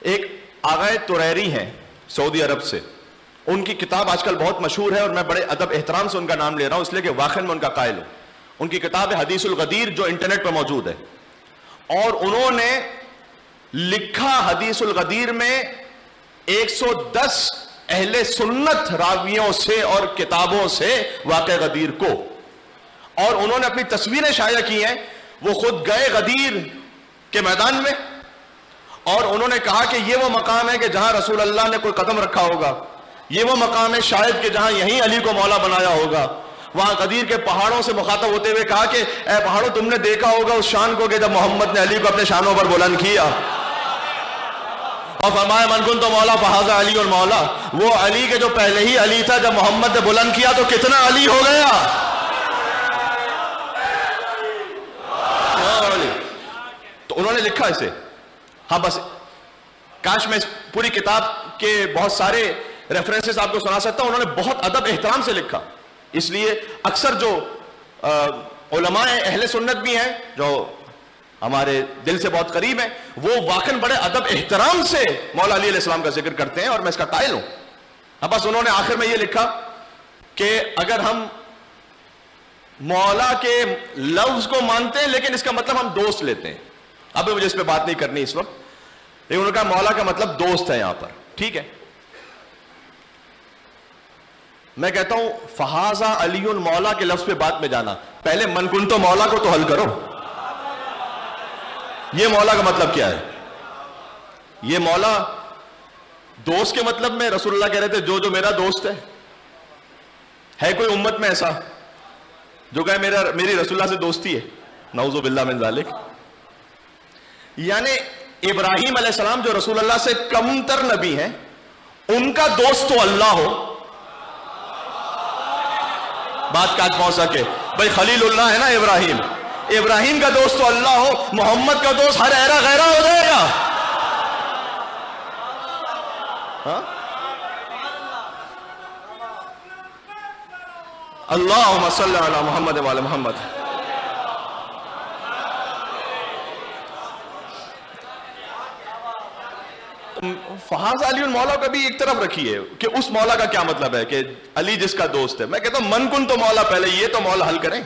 ایک آغائے توریری ہیں سعودی عرب سے, ان کی کتاب آج کل بہت مشہور ہے اور میں بڑے ادب احترام سے ان کا نام لے رہا ہوں اس لیے کہ واقعی میں ان کا قائل ہوں. ان کی کتاب ہے حدیث الغدیر جو انٹرنیٹ پر موجود ہے, اور انہوں نے لکھا حدیث الغدیر میں 110 اہل سنت راویوں سے اور کتابوں سے واقع غدیر کو, اور انہوں نے اپنی تصویریں شائع کی ہیں. وہ خود گئے غدیر کے میدان میں اور انہوں نے کہا کہ یہ وہ مقام ہے کہ جہاں رسول اللہ نے کوئی قدم رکھا ہوگا, یہ وہ مقام ہے شاید کہ جہاں یہیں علی کو مولا بنایا ہوگا. وہاں غدیر کے پہاڑوں سے مخاطب ہوتے ہوئے کہا کہ اے پہاڑوں تم نے دیکھا ہوگا اس شان کو کہ جب محمد نے علی کو اپنے شانوں پر بلند کیا, اور فرمایا من کنتم مولا فہذا علی المولا. وہ علی کے جو پہلے ہی علی تھا جب محمد نے بلند کیا تو کتنا علی ہو گیا. تو انہوں نے لکھا اسے. ہاں بس کاش میں اس پوری کتاب کے بہت سارے ریفرنسز آپ کو سنا سکتا ہوں. انہوں نے بہت ادب احترام سے لکھا, اس لیے اکثر جو علماء اہل سنت بھی ہیں جو ہمارے دل سے بہت قریب ہیں وہ واقعاً بڑے ادب احترام سے مولا علی علیہ السلام کا ذکر کرتے ہیں اور میں اس کا قائل ہوں. اب بس انہوں نے آخر میں یہ لکھا کہ اگر ہم مولا کے لفظ کو مانتے ہیں لیکن اس کا مطلب ہم دوست لیتے ہیں. اب مجھے اس پہ بات نہیں کرنی اس وقت, لیکن انہوں نے کہا مولا کا مطلب دوست ہے یہاں پر. ٹھیک ہے, میں کہتا ہوں فہذا علی مولا کے لفظ پہ بات میں جانا, پہلے من کنتم مولا کو تو حل کرو. یہ مولا کا مطلب کیا ہے؟ یہ مولا دوست کے مطلب میں رسول اللہ کہہ رہے تھے جو جو میرا دوست ہے کوئی امت میں ایسا جو کہے میری رسول اللہ سے دوستی ہے؟ نعوذ باللہ من ذالک. یعنی ابراہیم علیہ السلام جو رسول اللہ سے کمتر نبی ہیں ان کا دوست تو اللہ ہو. بات کاج پہنچ سکے بھائی, خلیل اللہ ہے نا ابراہیم, ابراہیم کا دوست تو اللہ ہو, محمد کا دوست ہر ایرا غیرہ ہو جائے گا. اللہم صلی علی محمد وعلی محمد. فہذا علی مولا کا بھی ایک طرف رکھیے کہ اس مولا کا کیا مطلب ہے کہ علی جس کا دوست ہے. میں کہتا ہوں من کن تو مولا, پہلے یہ تو مولا حل کریں.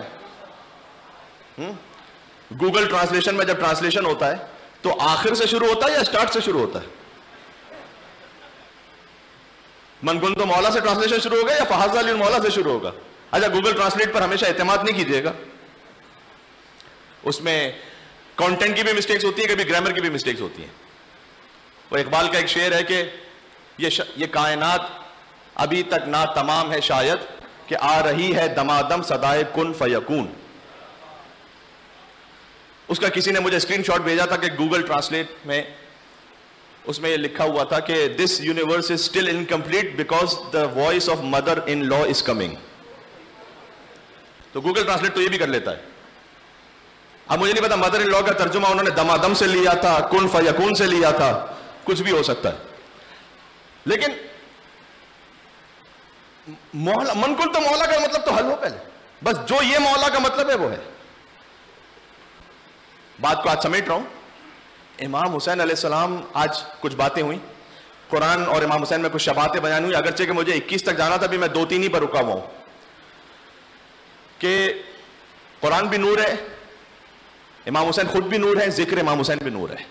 گوگل ٹرانسلیشن میں جب ٹرانسلیشن ہوتا ہے تو آخر سے شروع ہوتا ہے یا اسٹارٹ سے شروع ہوتا ہے؟ من کنت مولا سے ٹرانسلیشن شروع ہوگا یا فہذا للمولا سے شروع ہوگا؟ اچھا گوگل ٹرانسلیٹ پر ہمیشہ اعتماد نہیں کیجیے گا، اس میں کانٹینٹ کی بھی مسٹیکس ہوتی ہیں، کبھی گرامر کی بھی مسٹیکس ہوتی ہیں. وہ اقبال کا ایک شعر ہے کہ یہ کائنات ابھی تک نہ تمام ہے شاید کہ آ رہی ہے دمادم صدائے کن فیکون. اس کا کسی نے مجھے اسکرین شاٹ بھیجا تھا کہ گوگل ٹرانسلیٹ میں اس میں یہ لکھا ہوا تھا کہ this universe is still incomplete because the voice of mother in law is coming. تو گوگل ٹرانسلیٹ تو یہ بھی کر لیتا ہے. اب مجھے نہیں پتا مدر ان لا کا ترجمہ انہوں نے دمادم سے لیا تھا، کن فیکون سے لیا تھا، کچھ بھی ہو سکتا ہے. لیکن مولا من کن تو مولا کا مطلب تو حل ہو پہلے، بس جو یہ مولا کا مطلب ہے وہ ہے. بات کو آج سمیٹ رہا ہوں. امام حسین علیہ السلام، آج کچھ باتیں ہوئی قرآن اور امام حسین میں کچھ شباہتیں بیان ہوئی، اگرچہ کہ مجھے 21 تک جانا تھا، بھی میں 2-3 ہی پر رکا ہوا ہوں. کہ قرآن بھی نور ہے، امام حسین خود بھی نور ہے، ذکر امام حسین بھی نور ہے.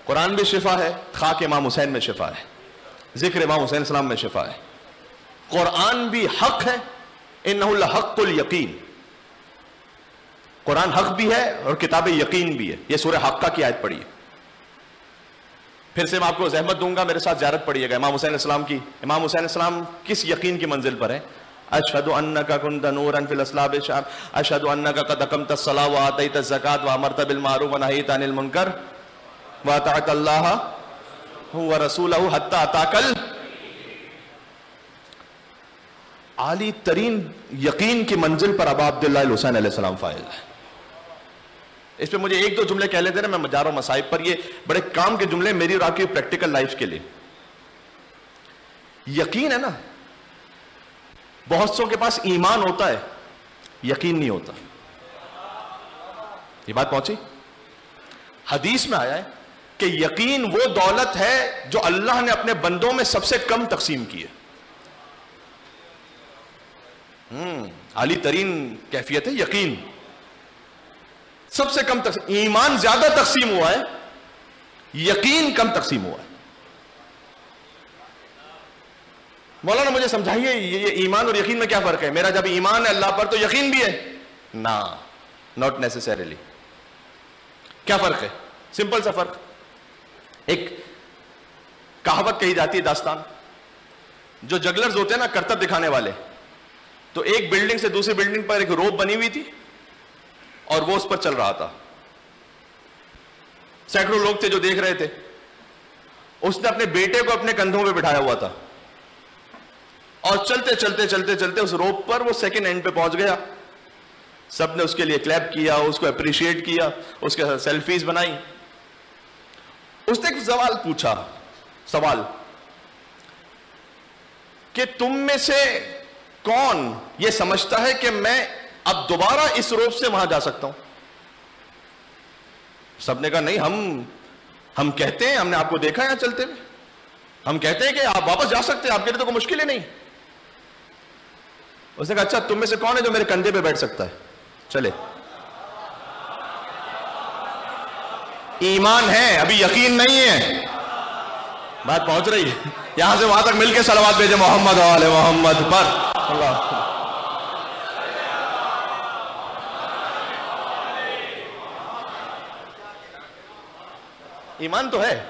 قرآن بھی شفا ہے، خاک امام حسین میں شفا ہے، ذکر امام حسین السلام میں شفا ہے. قرآن بھی حق ہے، انہ لحق الیقین. قرآن حق بھی ہے اور کتاب یقین بھی ہے. یہ سورہ حقہ کی آیت پڑھی ہے. پھر سے میں آپ کو زحمت دوں گا، میرے ساتھ زیارت پڑھیے گا امام حسین علیہ السلام کی. امام حسین علیہ السلام کس یقین کی منزل پر ہیں؟ اشہد انک کنت نورا فی الاصلاب الشام، اشہد انک قد اقمت الصلاۃ وآتیت الزکاۃ وامرت بالمعروف ونہیت عن المنکر واطعت اللہ ورسولہ حتی اتاک عالی ترین یقین کی منزل پر ابا عبداللہ الحسین علیہ السلام فائز ہے. اس پہ مجھے 1-2 جملے کہہ لیتے نا، میں جا رہا ہوں مصائب پر. یہ بڑے کام کے جملے میری اور آپ کی پریکٹیکل لائف کے لیے. یقین ہے نا، بہت سو کے پاس ایمان ہوتا ہے، یقین نہیں ہوتا. یہ بات پہنچی؟ حدیث میں آیا ہے کہ یقین وہ دولت ہے جو اللہ نے اپنے بندوں میں سب سے کم تقسیم کی ہے. عالی ترین کیفیت ہے یقین، سب سے کم تقسیم. ایمان زیادہ تقسیم ہوا ہے، یقین کم تقسیم ہوا ہے. مولانا مجھے سمجھائیے یہ ایمان اور یقین میں کیا فرق ہے؟ میرا جب ایمان ہے اللہ پر تو یقین بھی ہے؟ نا، ناٹ نیسیسریلی. کیا فرق ہے؟ سمپل سا فرق. ایک کہاوت کہی جاتی ہے، داستان. جو جگلرز ہوتے ہیں نا، کرتب دکھانے والے، تو ایک بلڈنگ سے دوسری بلڈنگ پر ایک روپ بنی ہوئی تھی اور وہ اس پر چل رہا تھا. سینکڑوں لوگ تھے جو دیکھ رہے تھے. اس نے اپنے بیٹے کو اپنے کندھوں پہ بٹھایا ہوا تھا اور چلتے چلتے چلتے چلتے اس روپ پر وہ سیکنڈ اینڈ پہ پہنچ گیا. سب نے اس کے لیے کلیپ کیا، اس کو اپریشیٹ کیا، اس کے ساتھ سیلفیز بنائی. اس نے ایک سوال پوچھا، سوال کہ تم میں سے کون یہ سمجھتا ہے کہ میں اب دوبارہ اس روپ سے وہاں جا سکتا ہوں؟ سب نے کہا نہیں، ہم کہتے ہیں، ہم نے آپ کو دیکھا یہاں چلتے ہوئے، ہم کہتے ہیں کہ آپ واپس جا سکتے ہیں، آپ کے لیے تو کوئی مشکل ہی نہیں. اس نے کہا اچھا تم میں سے کون ہے جو میرے کندھے پہ بیٹھ سکتا ہے؟ چلے. ایمان ہے، ابھی یقین نہیں ہے. بات پہنچ رہی ہے؟ یہاں سے وہاں تک مل کے صلوات بھیجے محمد و آل محمد پر. اللہ ایمان تو ہے،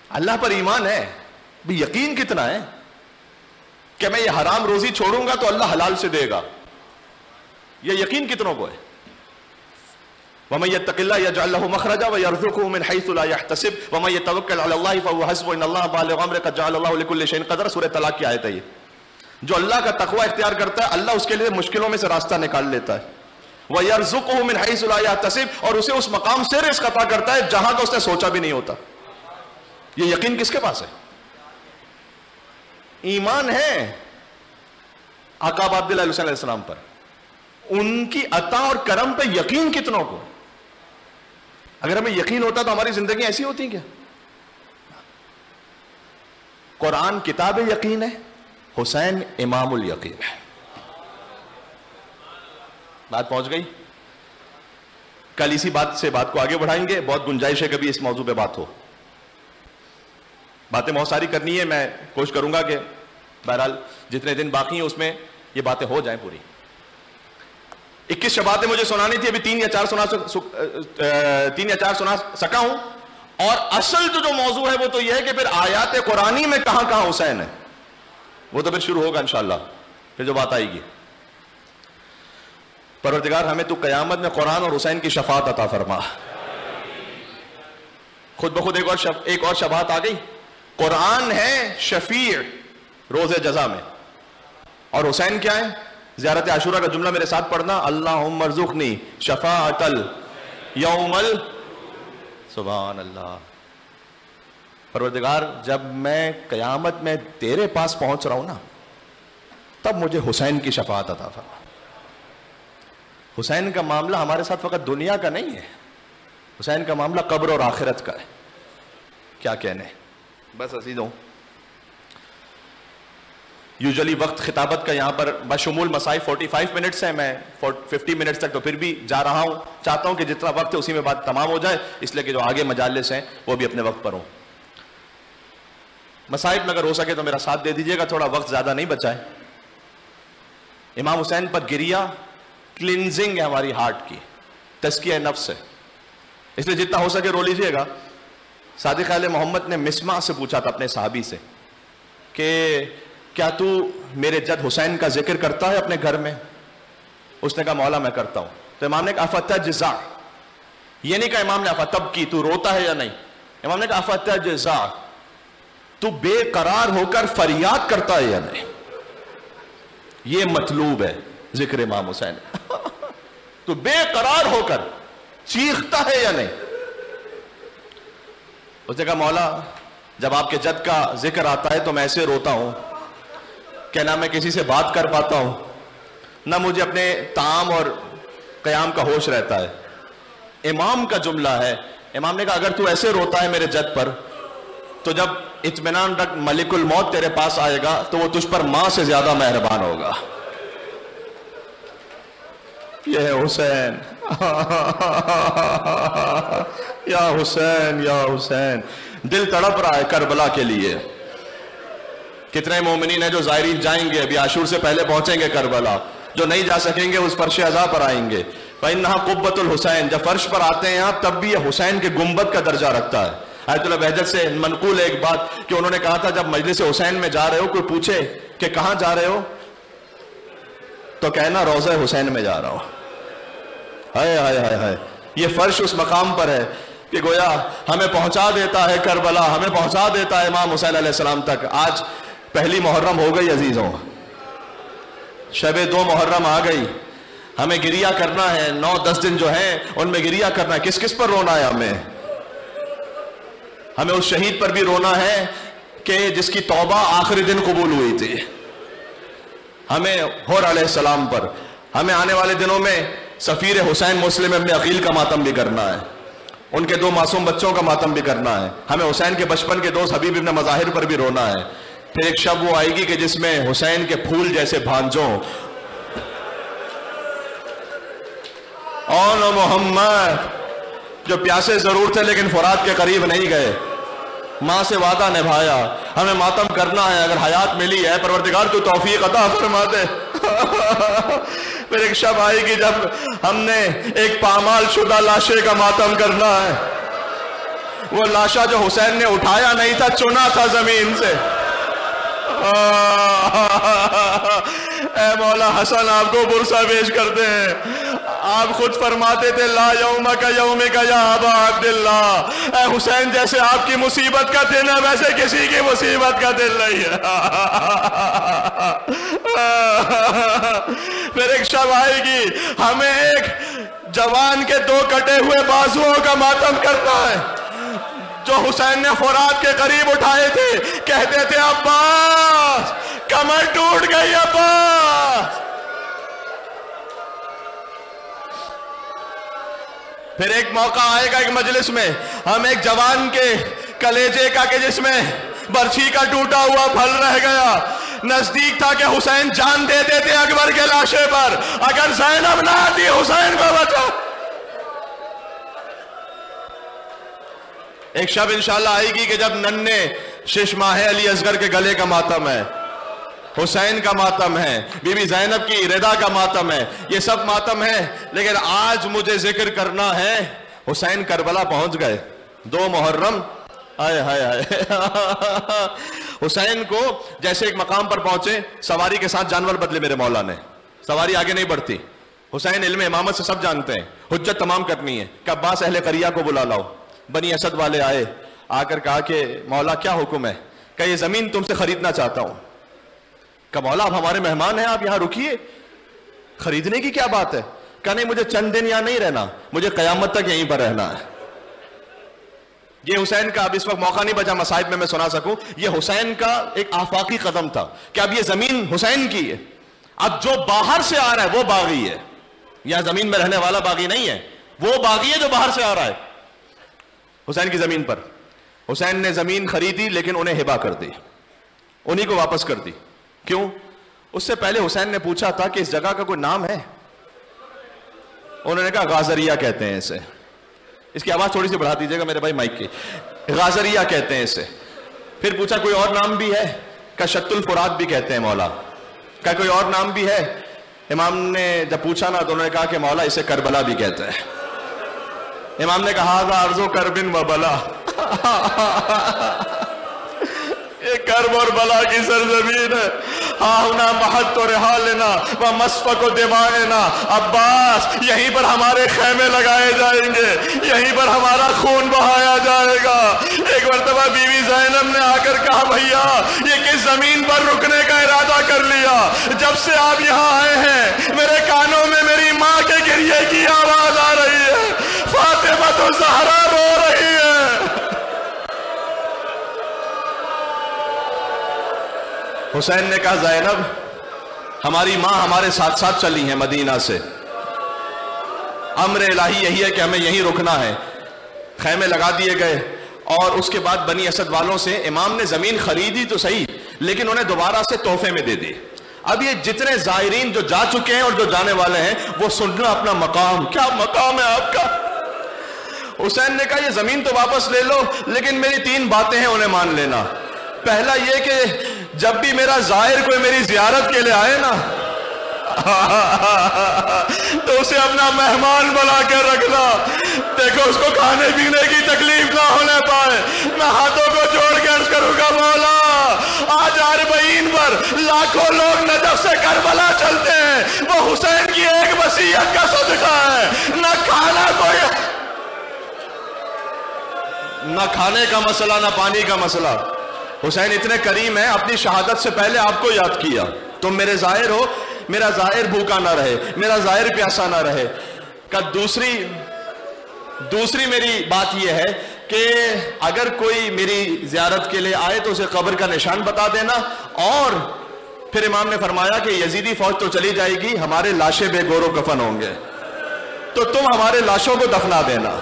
اللہ پر ایمان ہے، بھی یقین کتنا ہے کہ میں یہ حرام روزی چھوڑوں گا تو اللہ حلال سے دے گا؟ یہ یقین کتنوں کو ہے؟ وَمَن يَتَّقِ اللَّهَ يَجْعَل لَّهُ مَخْرَجًا وَيَرْزُقْهُ مِنْ حَيْثُ لَا يَحْتَسِبُ وَمَن يَتَوَكَّلْ عَلَى اللَّهِ فَهُوَ حَسْبُهُ إِنَّ اللَّهَ بَالِغُ أَمْرِهِ قَدْ جَعَلَ اللَّهُ لِكُلِّ شَيْءٍ قَدْرًا. سورہ طلاق کی آیت ہے یہ. جو اللہ کا تقوی اختیار کرتا ہے اللہ اس کے لیے مشکلوں میں سے راستہ نکال لیتا ہے. وَيَرْزُقْهُ مِنْ حَيْثُ لَا يَحْتَسِبُ، اور اسے اس مقام سے رزق عطا کرتا ہے جہاں کا اس نے سوچا بھی نہیں ہوتا. یہ یقین کس کے پاس ہے؟ ایمان ہے آقا عبداللہ علیہ السلام پر، ان کی عطا اور کرم پہ یقین کتنوں کو؟ اگر ہمیں یقین ہوتا تو ہماری زندگی ایسی ہوتی کیا؟ قرآن کتاب یقین ہے، حسین امام الیقین ہے. بات پہنچ گئی؟ کل اسی بات سے بات کو آگے بڑھائیں گے، بہت گنجائش ہے کبھی اس موضوع پہ بات ہو. باتیں بہت ساری کرنی ہے، میں کوشش کروں گا کہ بہرحال جتنے دن باقی ہیں اس میں یہ باتیں ہو جائیں پوری. 21 شباتیں مجھے سنانی تھی، ابھی 3 یا 4 سنا سکا ہوں. اور اصل جو موضوع ہے وہ تو یہ ہے کہ پھر آیات قرآنی میں کہاں کہاں حسین ہے، وہ تو پھر شروع ہوگا انشاءاللہ، پھر جو بات آئے گی. پروردگار ہمیں تو قیامت میں قرآن اور حسین کی شفاعت عطا فرما. خود بخود ایک اور شفاعت آ گئی. قرآن ہے شفیع روز جزا میں، اور حسین کیا ہے؟ زیارت عاشورہ کا جملہ میرے ساتھ پڑھنا، اللہم ارزقنی شفاعت یوم سبحان اللہ. پروردگار جب میں قیامت میں تیرے پاس پہنچ رہا ہوں نا، تب مجھے حسین کی شفاعت عطا فرما. حسین کا معاملہ ہمارے ساتھ فقط دنیا کا نہیں ہے، حسین کا معاملہ قبر اور آخرت کا ہے. کیا کہنے. بس عزیزوں، یوزلی وقت خطابت کا یہاں پر بشمول مسائل 45 منٹس ہیں، میں 50 منٹس تک تو پھر بھی جا رہا ہوں. چاہتا ہوں کہ جتنا وقت ہے اسی میں بات تمام ہو جائے، اس لیے کہ جو آگے مجالس ہیں وہ بھی اپنے وقت پر ہوں. مسائل میں اگر ہو سکے تو میرا ساتھ دے دیجیے گا، تھوڑا وقت زیادہ نہیں بچا ہے. امام حسین پر گریا کلینزنگ ہے ہماری ہارٹ کی، تزکیہ نفس ہے، اس لیے جتنا ہو سکے رو لیجیے گا. صادق اہل محمد نے مسمع سے پوچھا تھا اپنے صحابی سے کہ کیا تو میرے جد حسین کا ذکر کرتا ہے اپنے گھر میں؟ اس نے کہا مولا میں کرتا ہوں. تو امام نے کہا افتجزع، یہ نہیں کہا امام نے افتبکی، تو روتا ہے یا نہیں. امام نے کہا افتجزع، تو بے قرار ہو کر فریاد کرتا ہے یا نہیں. یہ مطلوب ہے ذکر امام حسین. تو بے قرار ہو کر چیختا ہے یا نہیں. اس نے کہا مولا جب آپ کے جد کا ذکر آتا ہے تو میں ایسے روتا ہوں کہ نہ میں کسی سے بات کر پاتا ہوں، نہ مجھے اپنے طعام اور قیام کا ہوش رہتا ہے. امام کا جملہ ہے. امام نے کہا اگر تو ایسے روتا ہے میرے جد پر، تو جب اطمینان رکھ ملک الموت تیرے پاس آئے گا تو وہ تجھ پر ماں سے زیادہ مہربان ہوگا. یہ ہے حسین. یا حسین یا حسین. دل تڑپ رہا ہے کربلا کے لیے. کتنے مومنین ہیں جو زائرین جائیں گے، ابھی عاشور سے پہلے پہنچیں گے کربلا، جو نہیں جا سکیں گے اس فرش عزا پر آئیں گے. فَإِنَّهَا قُبَّةُ الْحُسَيْن. جب فرش پر آتے ہیں آپ تب بھی یہ حسین کے گنبد کا درجہ رکھتا ہے. آیت اللہ بہجت سے منقول ایک بات کہ انہوں نے کہا تھا جب مجلس حسین میں جا رہے ہو، کوئی پوچھے کہ کہاں جا رہے ہو تو کہنا روضہ حسین میں جا رہا ہوں. ہائے ہائے ہائے ہائے. یہ فرش اس مقام پر ہے کہ گویا ہمیں پہنچا دیتا ہے کربلا، ہمیں پہنچا دیتا ہے امام حسین علیہ السلام تک. آج پہلی محرم ہو گئی عزیزوں، شب 2 محرم آ گئی. ہمیں گریہ کرنا ہے. 9-10 دن جو ہیں ان میں گریہ کرنا ہے. کس کس پر رونا ہے ہمیں اس شہید پر بھی رونا ہے کہ جس کی توبہ آخری دن قبول ہوئی تھی. ہمیں حر علیہ السلام پر. ہمیں آنے والے دنوں میں سفیر حسین مسلم ابن عقیل کا ماتم بھی کرنا ہے، ان کے 2 معصوم بچوں کا ماتم بھی کرنا ہے. ہمیں حسین کے بچپن کے دوست حبیب ابن مظاہر پر بھی رونا ہے. پھر ایک شب وہ آئے گی کہ جس میں حسین کے پھول جیسے بھانجوں اون محمد جو پیاسے ضرور تھے لیکن فرات کے قریب نہیں گئے، ماں سے وعدہ نبھایا. ہمیں ماتم کرنا ہے. اگر حیات ملی ہے پروردگار تو توفیق عطا فرما دے. پھر ایک شب آئے گی جب ہم نے ایک پامال شدہ لاشے کا ماتم کرنا ہے. وہ لاشا جو حسین نے اٹھایا نہیں تھا، چنا تھا زمین سے. اے مولا حسن آپ کو برسہ پیش کرتے ہیں. آپ خود فرماتے تھے لا یومک یومک یا ابا عبداللہ. اے حسین جیسے آپ کی مصیبت کا دن ہے ویسے کسی کی مصیبت کا دن نہیں ہے. پھر ایک شب آئے گی ہمیں ایک جوان کے 2 کٹے ہوئے بازوؤں کا ماتم کرنا ہے جو حسین نے فرات کے قریب اٹھائے تھے. کہتے تھے عباس کمر ٹوٹ گئی عباس. پھر ایک موقع آئے گا ایک مجلس میں ہم ایک جوان کے کلیجے کا کہ جس میں برچھی کا ٹوٹا ہوا پھل رہ گیا، نزدیک تھا کہ حسین جان دے دیتے اکبر کے لاشے پر، اگر زینب نہ آتی حسین کو بچا. ایک شب انشاءاللہ آئے گی کہ جب ننے شش ماہ علی اصغر کے گلے کا ماتم ہے، حسین کا ماتم ہے، بی بی زینب کی رضا کا ماتم ہے، یہ سب ماتم ہے. لیکن آج مجھے ذکر کرنا ہے، حسین کربلا پہنچ گئے 2 محرم. آئے ہائے ہائے حسین کو جیسے ایک مقام پر پہنچے، سواری کے ساتھ جانور بدلے میرے مولا نے، سواری آگے نہیں بڑھتی. حسین علم امامت سے سب جانتے ہیں، حجت تمام کرنی ہے کہ عباس اہل قریہ کو بلا لاؤ. بنی اسد والے آئے، آ کر کہا کہ مولا کیا حکم ہے؟ کہ یہ زمین تم سے خریدنا چاہتا ہوں. کہ مولا آپ ہمارے مہمان ہیں، آپ یہاں رکیے، خریدنے کی کیا بات ہے؟ کہ نہیں، مجھے چند دن یہاں نہیں رہنا، مجھے قیامت تک یہیں پر رہنا ہے. یہ حسین کا اب اس وقت موقع نہیں بچا مصائب میں سنا سکوں، یہ حسین کا ایک آفاقی قدم تھا کہ اب یہ زمین حسین کی ہے. اب جو باہر سے آ رہا ہے وہ باغی ہے، یہاں زمین میں رہنے والا باغی نہیں ہے، وہ باغی ہے جو باہر سے آ رہا ہے. حسین کی زمین پر حسین نے زمین خریدی، لیکن انہیں ہبا کر دی، انہی کو واپس کر دی. کیوں؟ اس سے پہلے حسین نے پوچھا تھا کہ اس جگہ کا کوئی نام ہے؟ انہوں نے کہا غازریہ کہتے ہیں اسے. اس کی آواز تھوڑی سی بڑھا دیجیے گا میرے بھائی مائک کی. غازریہ کہتے ہیں اسے. پھر پوچھا کوئی اور نام بھی ہے؟ کہ شط الفرات بھی کہتے ہیں مولا. کہ کوئی اور نام بھی ہے؟ امام نے جب پوچھا نا تو انہوں نے کہا کہ مولا اسے کربلا بھی کہتے ہیں. امام نے کہا ذا ارض کرب و بلا، یہ کرب اور بلا کی سرزمین ہے. ہاہنا محط رحالنا و مسفک دمائنا. عباس یہیں پر ہمارے خیمے لگائے جائیں گے، یہیں پر ہمارا خون بہایا جائے گا. ایک مرتبہ بی بی زینب نے آ کر کہا بھیا یہ کس زمین پر رکنے کا ارادہ کر لیا؟ جب سے آپ یہاں آئے ہیں میرے کانوں میں میری ماں کے گریے کی آواز آ رہی ہے، فاطمہ تو زہرا رو رہی ہے. حسین نے کہا زینب ہماری ماں ہمارے ساتھ ساتھ چلی ہیں مدینہ سے، امر الہی یہی ہے کہ ہمیں یہیں رکنا ہے. خیمے لگا دیے گئے اور اس کے بعد بنی اسد والوں سے امام نے زمین خریدی تو صحیح، لیکن انہیں دوبارہ سے تحفے میں دے دی. اب یہ جتنے زائرین جو جا چکے ہیں اور جو جانے والے ہیں وہ سننا اپنا مقام. کیا مقام ہے آپ کا؟ حسین نے کہا یہ زمین تو واپس لے لو، لیکن میری 3 باتیں ہیں انہیں مان لینا. پہلا یہ کہ جب بھی میرا زائر کوئی میری زیارت کے لیے آئے نا تو اسے اپنا مہمان بنا کر رکھنا. دیکھو اس کو کھانے پینے کی تکلیف نہ ہونے پائے. میں ہاتھوں کو جوڑ کے عرض کروں گا مولا آج اربعین پر لاکھوں لوگ نجف سے کربلا چلتے ہیں، وہ حسین کی ایک وصیت کا صدقہ ہے. نہ کھانا کوئی، نہ کھانے کا مسئلہ نہ پانی کا مسئلہ. حسین اتنے کریم ہیں، اپنی شہادت سے پہلے آپ کو یاد کیا تم میرے زائر ہو، میرا زائر بھوکا نہ رہے، میرا زائر پیاسا نہ رہے. کہ دوسری میری بات یہ ہے کہ اگر کوئی میری زیارت کے لیے آئے تو اسے قبر کا نشان بتا دینا. اور پھر امام نے فرمایا کہ یزیدی فوج تو چلی جائے گی، ہمارے لاشیں بے گور و کفن ہوں گے، تو تم ہمارے لاشوں کو دفنا دینا.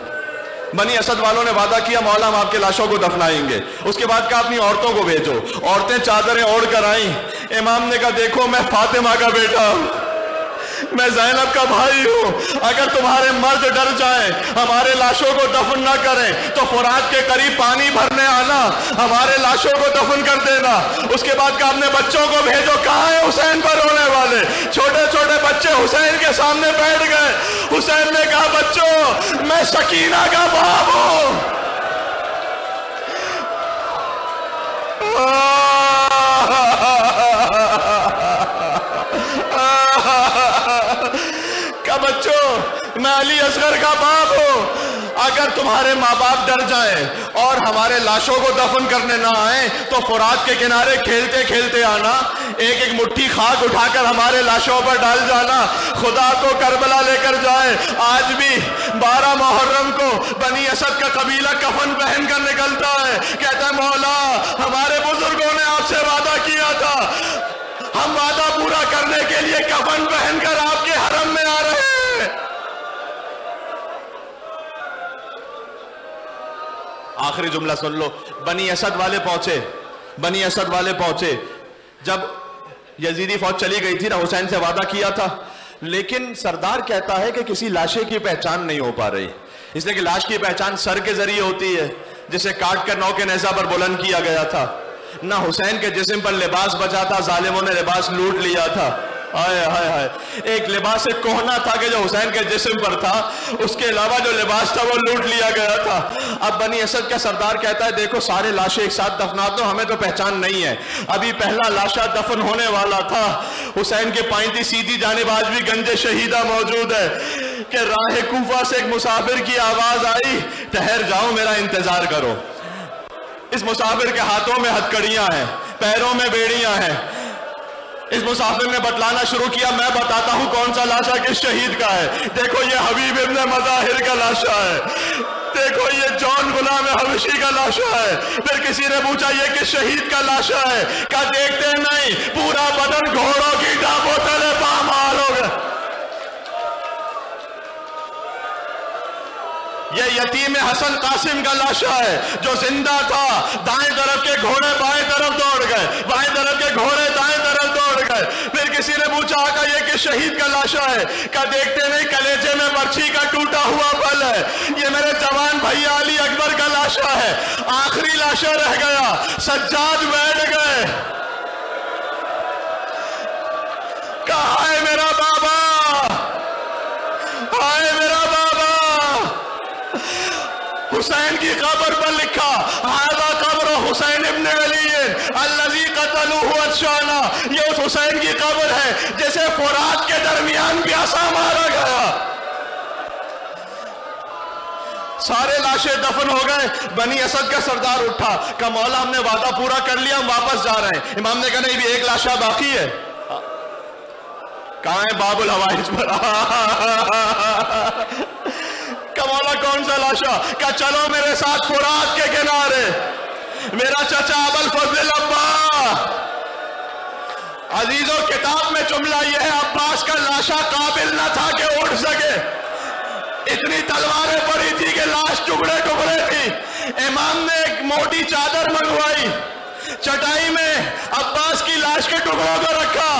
بنی اسد والوں نے وعدہ کیا مولا ہم آپ کے لاشوں کو دفنائیں گے. اس کے بعد کہا اپنی عورتوں کو بھیجو. عورتیں چادریں اوڑھ کر آئیں. امام نے کہا دیکھو میں فاطمہ کا بیٹا ہوں، میں زینب کا بھائی ہوں، اگر تمہارے مرد ڈر جائیں ہمارے لاشوں کو دفن نہ کریں تو فرات کے قریب پانی بھرنے آنا، ہمارے لاشوں کو دفن کر دینا. اس کے بعد کہا اپنے بچوں کو بھیجو. کہاں ہیں حسین پر رونے والے؟ چھوٹے چھوٹے بچے حسین کے سامنے بیٹھ گئے. حسین نے کہا بچوں میں سکینہ کا باپ ہوں. کہ بچوں میں علی اصغر کا باپ ہوں، اگر تمہارے ماں باپ ڈر جائیں اور ہمارے لاشوں کو دفن کرنے نہ آئیں تو فرات کے کنارے کھیلتے کھیلتے آنا، ایک ایک مٹھی خاک اٹھا کر ہمارے لاشوں پر ڈال جانا، خدا کو کربلا لے کر جائے. آج بھی 12 محرم کو بنی اسد کا قبیلہ کفن پہن کر نکلتا ہے، کہتا ہے مولا ہمارے بزرگوں نے آپ سے وعدہ کیا تھا، ہم وعدہ پورا کرنے کے لیے کفن پہن کر آپ کے حرم میں آ رہے ہیں. آخری جملہ سن لو. بنی اسد والے پہنچے. جب یزیدی فوج چلی گئی تھی نا، حسین سے وعدہ کیا تھا، لیکن سردار کہتا ہے کہ کسی لاشے کی پہچان نہیں ہو پا رہی، اس لیے کہ لاش کی پہچان سر کے ذریعے ہوتی ہے. جسے کاٹ کر نو کے نیزہ پر بلند کیا گیا تھا، نہ حسین کے جسم پر لباس بچا تھا، ظالموں نے لباس لوٹ لیا تھا. ہائے ہائے ہائے، ایک لباس کہنا تھا کہ جو حسین کے جسم پر تھا، اس کے علاوہ جو لباس تھا وہ لوٹ لیا گیا تھا. اب بنی اسد کا سردار کہتا ہے دیکھو سارے لاشیں ایک ساتھ دفنا دو، ہمیں تو پہچان نہیں ہے. ابھی پہلا لاشا دفن ہونے والا تھا، حسین کے پائنتی سیدھی جانب آج بھی گنج شہیدہ موجود ہے کہ راہ کوفہ سے ایک مسافر کی آواز آئی، ٹھہر جاؤ میرا انتظار کرو. اس مسافر کے ہاتھوں میں ہتھکڑیاں ہیں، پیروں میں بیڑیاں ہیں. اس مسافر نے بتلانا شروع کیا، میں بتاتا ہوں کون سا لاشا کس شہید کا ہے. دیکھو یہ حبیب ابن مظاہر کا لاشا ہے، دیکھو یہ جان غلام حبشی کا لاشا ہے. پھر کسی نے پوچھا یہ کس شہید کا لاشا ہے؟ کہا دیکھتے نہیں، پورا بدن گھوڑوں کی ڈانپوں تلے پامال ہو گئے. یہ یتیم حسن قاسم کا لاشا ہے جو زندہ تھا، دائیں طرف کے گھوڑے بائیں طرف دوڑ گئے، بائیں طرف کے گھوڑے دائیں طرف دوڑ گئے. پھر کسی نے پوچھا آقا یہ کس شہید کا لاشا ہے؟ کہا دیکھتے نہیں، کلیجے میں برچھی کا ٹوٹا ہوا پھل ہے، یہ میرے جوان بھائی علی اکبر کا لاشا ہے. آخری لاشا رہ گیا، سجاد بیٹھ گئے. کہا ہے میرا بابا، ہائے میرا بابا. حسین کی قبر پر لکھا ھذا قبر حسین ابن علی الذی قتلوہ عطشانا، یہ اس حسین کی قبر ہے جسے فرات کے درمیان پیاسا مارا گیا. سارے لاشیں دفن ہو گئے. بنی اسد کا سردار اٹھا، کہا مولا ہم نے وعدہ پورا کر لیا، ہم واپس جا رہے ہیں. امام نے کہا نہیں، بھی ایک لاشا باقی ہے. کہاں ہے باب الحوائج پر؟ مولا کون سا لاشا؟ کہا چلو میرے ساتھ فرات کے کنارے. میرا چچا ابوالفضل عباس. عزیزوں کتاب میں جملہ یہ ہے عباس کا لاشا قابل نہ تھا کہ اٹھ سکے، اتنی تلواریں پڑی تھی کہ لاش ٹکڑے ٹکڑے تھی. امام نے ایک موٹی چادر منگوائی، چٹائی میں عباس کی لاش کے ٹکڑوں کو رکھا.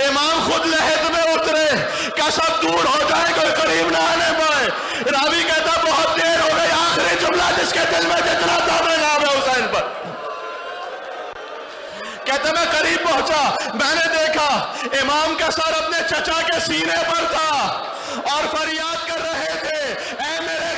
امام خود لحد میں اترے، کہ سب دور ہو جائے، کوئی قریب نہ آنے پائے. راوی کہتا بہت دیر ہو گئی، آخری جملہ جس کے دل میں جتنا تھا میں نام حسین پر. کہتا میں قریب پہنچا، میں نے دیکھا امام کا سر اپنے چچا کے سینے پر تھا اور فریاد کر رہے تھے اے میرے